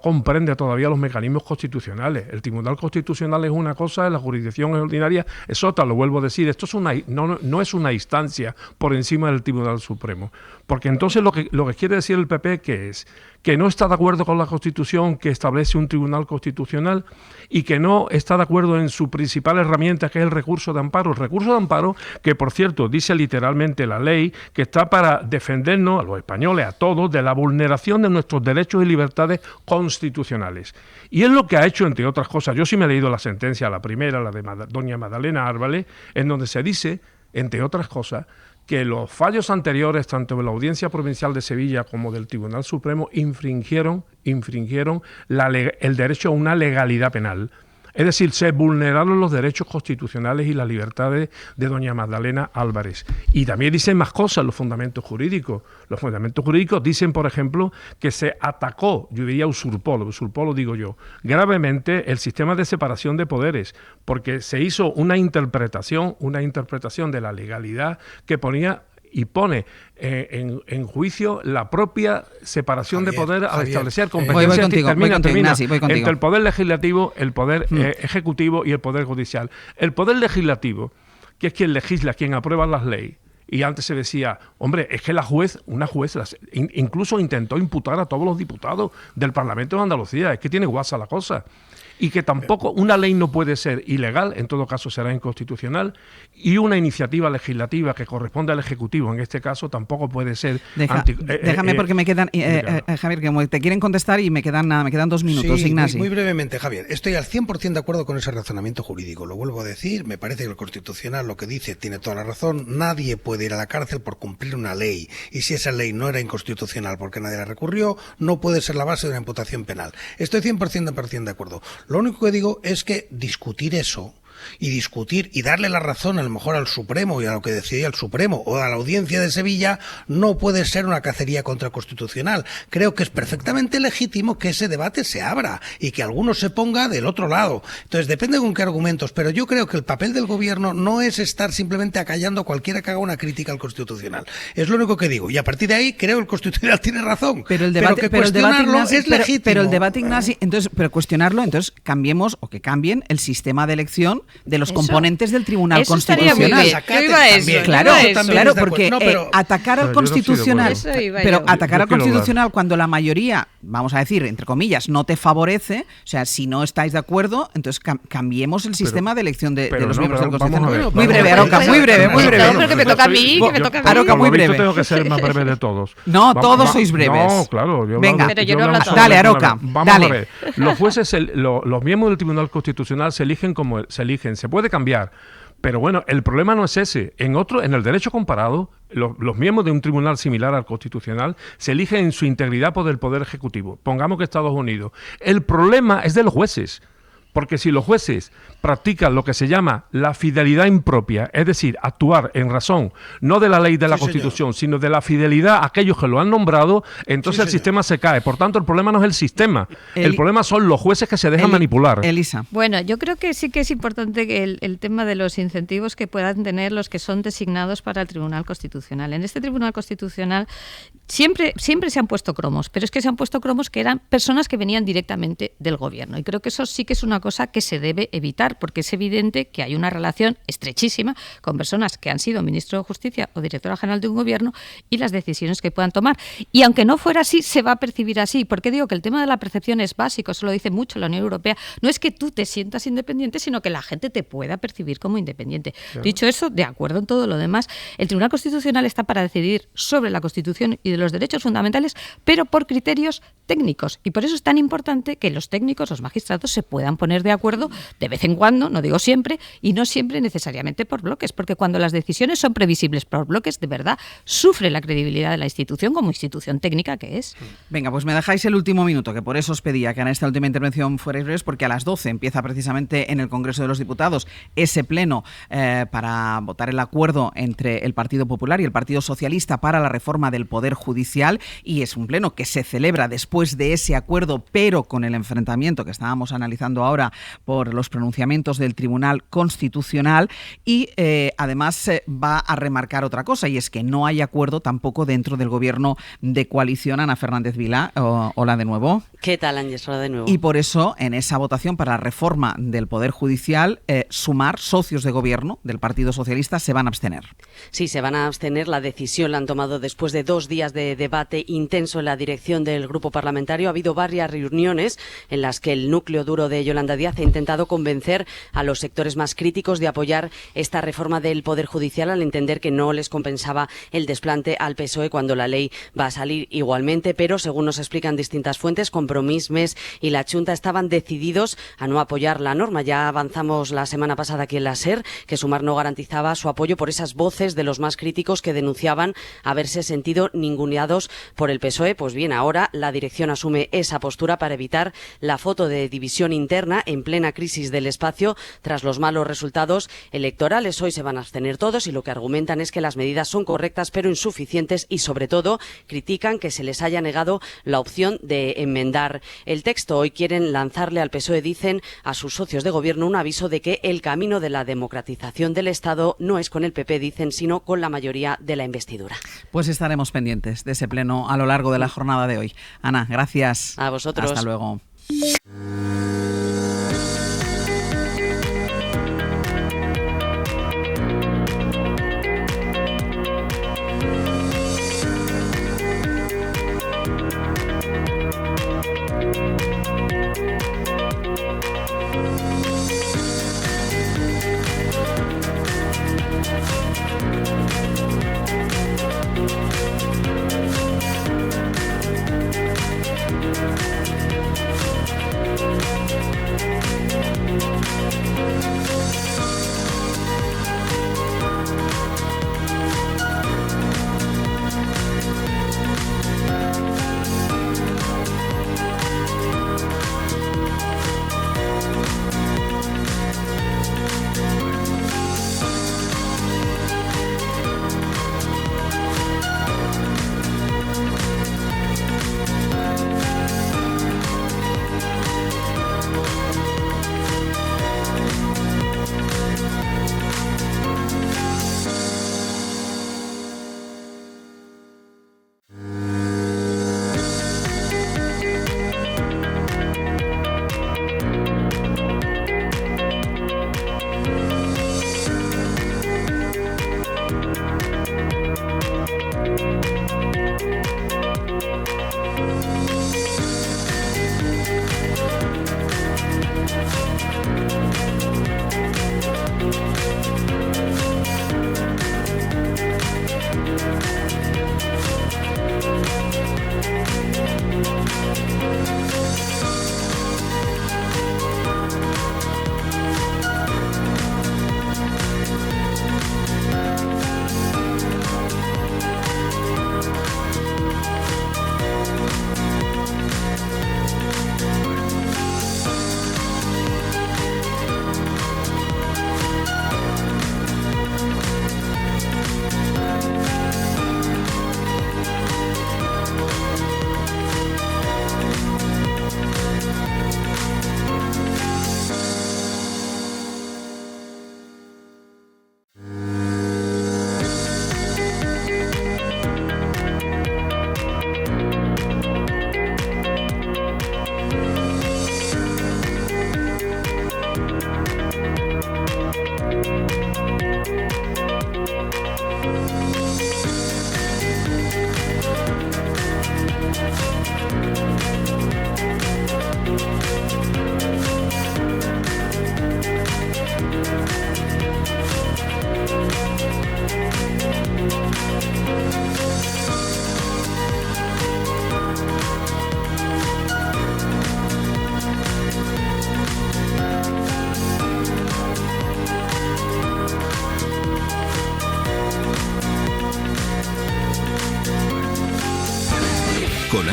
comprende todavía los mecanismos constitucionales. El Tribunal Constitucional es una cosa, la jurisdicción ordinaria es otra, lo vuelvo a decir. Esto es no es una instancia por encima del Tribunal Supremo. Porque entonces lo que quiere decir el PP, ¿qué es? Que no está de acuerdo con la Constitución que establece un Tribunal Constitucional y que no está de acuerdo en su principal herramienta, que es el recurso de amparo. El recurso de amparo, que por cierto dice literalmente la ley, que está para defendernos, a los españoles, a todos, de la vulneración de nuestros derechos y libertades constitucionales. Y es lo que ha hecho, entre otras cosas. Yo sí me he leído la sentencia, la primera, la de doña Magdalena Álvarez, en donde se dice, entre otras cosas, que los fallos anteriores, tanto de la Audiencia Provincial de Sevilla como del Tribunal Supremo, infringieron el derecho a una legalidad penal. Es decir, se vulneraron los derechos constitucionales y las libertades de doña Magdalena Álvarez. Y también dicen más cosas los fundamentos jurídicos. Los fundamentos jurídicos dicen, por ejemplo, que se atacó, yo diría usurpó lo digo yo, gravemente el sistema de separación de poderes, porque se hizo una interpretación de la legalidad que ponía y pone en juicio la propia separación de poder al establecer competencias entre el poder legislativo, el poder ejecutivo y el poder judicial. El poder legislativo, que es quien legisla, quien aprueba las leyes, y antes se decía, hombre, es que una juez incluso intentó imputar a todos los diputados del Parlamento de Andalucía, es que tiene guasa la cosa. Y que tampoco una ley no puede ser ilegal, en todo caso será inconstitucional, y una iniciativa legislativa que corresponde al Ejecutivo, en este caso, tampoco puede ser... Déjame porque me quedan... Javier, que te quieren contestar y me quedan 2 minutos, sí, Ignasi. Muy brevemente, Javier. Estoy al 100% de acuerdo con ese razonamiento jurídico. Lo vuelvo a decir, me parece que el Constitucional lo que dice tiene toda la razón. Nadie puede ir a la cárcel por cumplir una ley. Y si esa ley no era inconstitucional porque nadie la recurrió, no puede ser la base de una imputación penal. Estoy 100% de acuerdo. Lo único que digo es que discutir eso y discutir y darle la razón a lo mejor al Supremo y a lo que decidía el Supremo o a la Audiencia de Sevilla no puede ser una cacería contraconstitucional. Creo que es perfectamente legítimo que ese debate se abra y que alguno se ponga del otro lado. Entonces depende con qué argumentos, pero yo creo que el papel del gobierno no es estar simplemente acallando a cualquiera que haga una crítica al Constitucional. Es lo único que digo. Y a partir de ahí creo que el Constitucional tiene razón. Pero el debate, Ignasi, es legítimo. Pero el debate, Ignasi, entonces, pero cuestionarlo, entonces cambiemos o que cambien el sistema de elección de los componentes del Tribunal Constitucional. Claro, porque atacar al Constitucional, pero atacar al Constitucional cuando la mayoría, vamos a decir, entre comillas, no te favorece, o sea, si no estáis de acuerdo, entonces cambiemos el sistema de elección de los miembros del Constitucional. Muy breve, Aroca, muy breve. Que me toca a mí, Aroca, muy breve. Yo tengo que ser el más breve de todos. No, todos sois breves. No, claro. Venga, pero yo no hablo todo. Dale, Aroca, vamos a ver. Los jueces, los miembros del Tribunal Constitucional se eligen como se eligen. Se puede cambiar. Pero bueno, el problema no es ese. En el derecho comparado, los miembros de un tribunal similar al Constitucional se eligen en su integridad por el Poder Ejecutivo. Pongamos que Estados Unidos. El problema es de los jueces. Porque si los jueces practican lo que se llama la fidelidad impropia, es decir, actuar en razón, no de la ley de la Constitución, sino de la fidelidad a aquellos que lo han nombrado, entonces el sistema se cae. Por tanto, el problema no es el sistema, el problema son los jueces que se dejan manipular. Elisa. Bueno, yo creo que sí que es importante que el tema de los incentivos que puedan tener los que son designados para el Tribunal Constitucional. En este Tribunal Constitucional siempre se han puesto cromos, pero es que se han puesto cromos que eran personas que venían directamente del gobierno. Y creo que eso sí que es una cosa que se debe evitar, porque es evidente que hay una relación estrechísima con personas que han sido ministro de Justicia o directora general de un gobierno y las decisiones que puedan tomar. Y aunque no fuera así, se va a percibir así. ¿Por qué digo que el tema de la percepción es básico? Eso lo dice mucho la Unión Europea. No es que tú te sientas independiente, sino que la gente te pueda percibir como independiente. Claro. Dicho eso, de acuerdo en todo lo demás, el Tribunal Constitucional está para decidir sobre la Constitución y de los derechos fundamentales, pero por criterios técnicos. Y por eso es tan importante que los técnicos, los magistrados, se puedan poner de acuerdo de vez en cuando, no digo siempre, y no siempre necesariamente por bloques, porque cuando las decisiones son previsibles por bloques, de verdad, sufre la credibilidad de la institución como institución técnica que es. Venga, pues me dejáis el último minuto, que por eso os pedía que en esta última intervención fuerais breves, porque a las 12 empieza precisamente en el Congreso de los Diputados ese pleno para votar el acuerdo entre el Partido Popular y el Partido Socialista para la reforma del Poder Judicial, y es un pleno que se celebra después de ese acuerdo, pero con el enfrentamiento que estábamos analizando ahora por los pronunciamientos del Tribunal Constitucional, y además va a remarcar otra cosa, y es que no hay acuerdo tampoco dentro del gobierno de coalición. Ana Fernández Vilá, hola de nuevo. ¿Qué tal, Ángeles? Hola de nuevo. Y por eso, en esa votación para la reforma del Poder Judicial, Sumar, socios de gobierno del Partido Socialista, se van a abstener. Sí, se van a abstener. La decisión la han tomado después de 2 días de debate intenso en la dirección del grupo parlamentario. Ha habido varias reuniones en las que el núcleo duro de Yolanda Díaz ha intentado convencer a los sectores más críticos de apoyar esta reforma del Poder Judicial, al entender que no les compensaba el desplante al PSOE cuando la ley va a salir igualmente, pero según nos explican distintas fuentes, Compromís, MES y la Junta estaban decididos a no apoyar la norma. Ya avanzamos la semana pasada aquí en la SER que Sumar no garantizaba su apoyo por esas voces de los más críticos que denunciaban haberse sentido ninguneados por el PSOE. Pues bien, ahora la dirección asume esa postura para evitar la foto de división interna en plena crisis del espacio tras los malos resultados electorales. Hoy se van a abstener todos y lo que argumentan es que las medidas son correctas pero insuficientes, y sobre todo critican que se les haya negado la opción de enmendar el texto. Hoy quieren lanzarle al PSOE, dicen, a sus socios de gobierno un aviso de que el camino de la democratización del Estado no es con el PP, dicen, sino con la mayoría de la investidura. Pues estaremos pendientes de ese pleno a lo largo de la jornada de hoy. Ana, gracias. A vosotros. Hasta luego.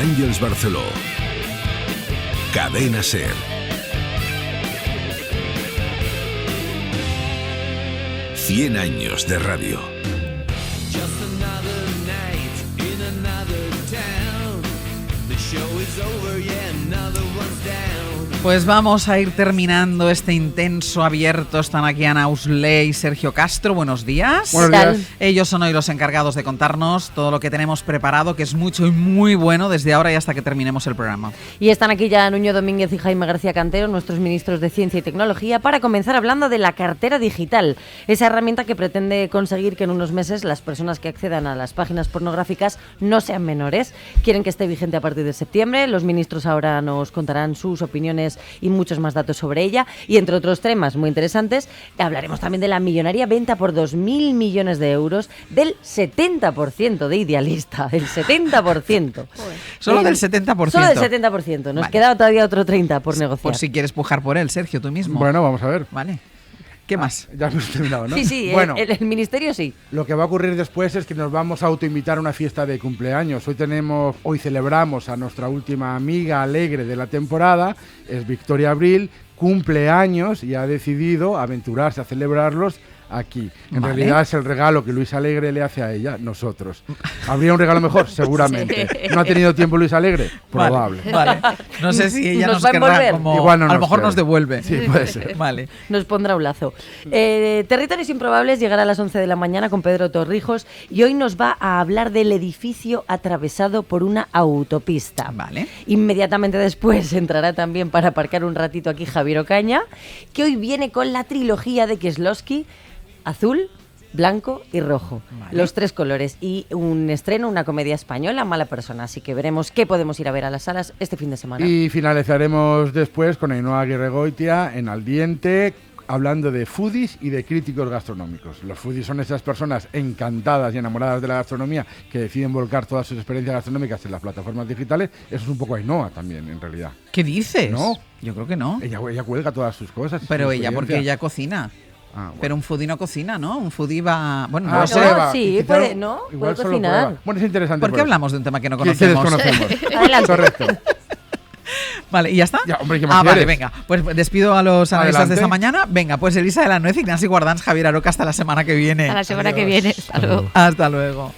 Àngels Barceló. Cadena SER. 100 años de radio. Pues vamos a ir terminando este intenso abierto. Están aquí Ana Auslé y Sergio Castro. Buenos días. Buenos días. Ellos son hoy los encargados de contarnos todo lo que tenemos preparado, que es mucho y muy bueno desde ahora y hasta que terminemos el programa. Y están aquí ya Nuño Domínguez y Jaime García Cantero, nuestros ministros de Ciencia y Tecnología, para comenzar hablando de la cartera digital, esa herramienta que pretende conseguir que en unos meses las personas que accedan a las páginas pornográficas no sean menores. Quieren que esté vigente a partir de septiembre. Los ministros ahora nos contarán sus opiniones y muchos más datos sobre ella, y entre otros temas muy interesantes hablaremos también de la millonaria venta por 2.000 millones de euros del 70% de Idealista, el 70%. Solo del 70%. Solo del 70%, nos queda todavía otro 30% por negociar. Por si quieres pujar por él, Sergio, tú mismo. Bueno, vamos a ver. Vale. ¿Qué más? Ya hemos terminado, ¿no? Sí, bueno, el ministerio sí. Lo que va a ocurrir después es que nos vamos a autoinvitar a una fiesta de cumpleaños. Hoy celebramos a nuestra última amiga alegre de la temporada, es Victoria Abril, cumpleaños y ha decidido aventurarse a celebrarlos aquí. En realidad es el regalo que Luis Alegre le hace a ella, nosotros. ¿Habría un regalo mejor? Seguramente. Sí. ¿No ha tenido tiempo Luis Alegre? Probable. Vale. No sé si ella nos va a querrá envolver. como... Igual no a lo nos mejor quiere. nos devuelve. Sí, puede ser. Vale. Nos pondrá un lazo. Territorios Improbables llegará a las 11 de la mañana con Pedro Torrijos y hoy nos va a hablar del edificio atravesado por una autopista. Vale. Inmediatamente después entrará también para aparcar un ratito aquí Javier Ocaña, que hoy viene con la trilogía de Kieslowski, azul, blanco y rojo. Vale. Los 3 colores. Y un estreno, una comedia española, Mala Persona. Así que veremos qué podemos ir a ver a las salas este fin de semana. Y finalizaremos después con Ainhoa Aguirregoitia en Al Diente, hablando de foodies y de críticos gastronómicos. Los foodies son esas personas encantadas y enamoradas de la gastronomía que deciden volcar todas sus experiencias gastronómicas en las plataformas digitales. Eso es un poco Ainhoa también, en realidad. ¿Qué dices? ¿No? Yo creo que no. Ella cuelga todas sus cosas. Pero su ella, porque experiencia. ella cocina. Bueno. Pero un foodie no cocina, ¿no? Un foodie va... Bueno, no Ah, lo sé. prueba. Sí, Y puede, quizá- ¿no? igual Puede solo cocinar. prueba. Bueno, es interesante. ¿Por qué eso. hablamos de un tema que no Que conocemos? desconocemos. Adelante. Correcto. Vale, ¿y ya está? Ya, hombre, ¿qué más vale, quieres? venga. Pues despido a los analistas de Adelante. esta mañana. Venga, pues Elisa de la Nuez, Ignacio Guardans, Javier Aroca, hasta la semana que viene. Hasta la semana que viene. Hasta luego. Hasta luego.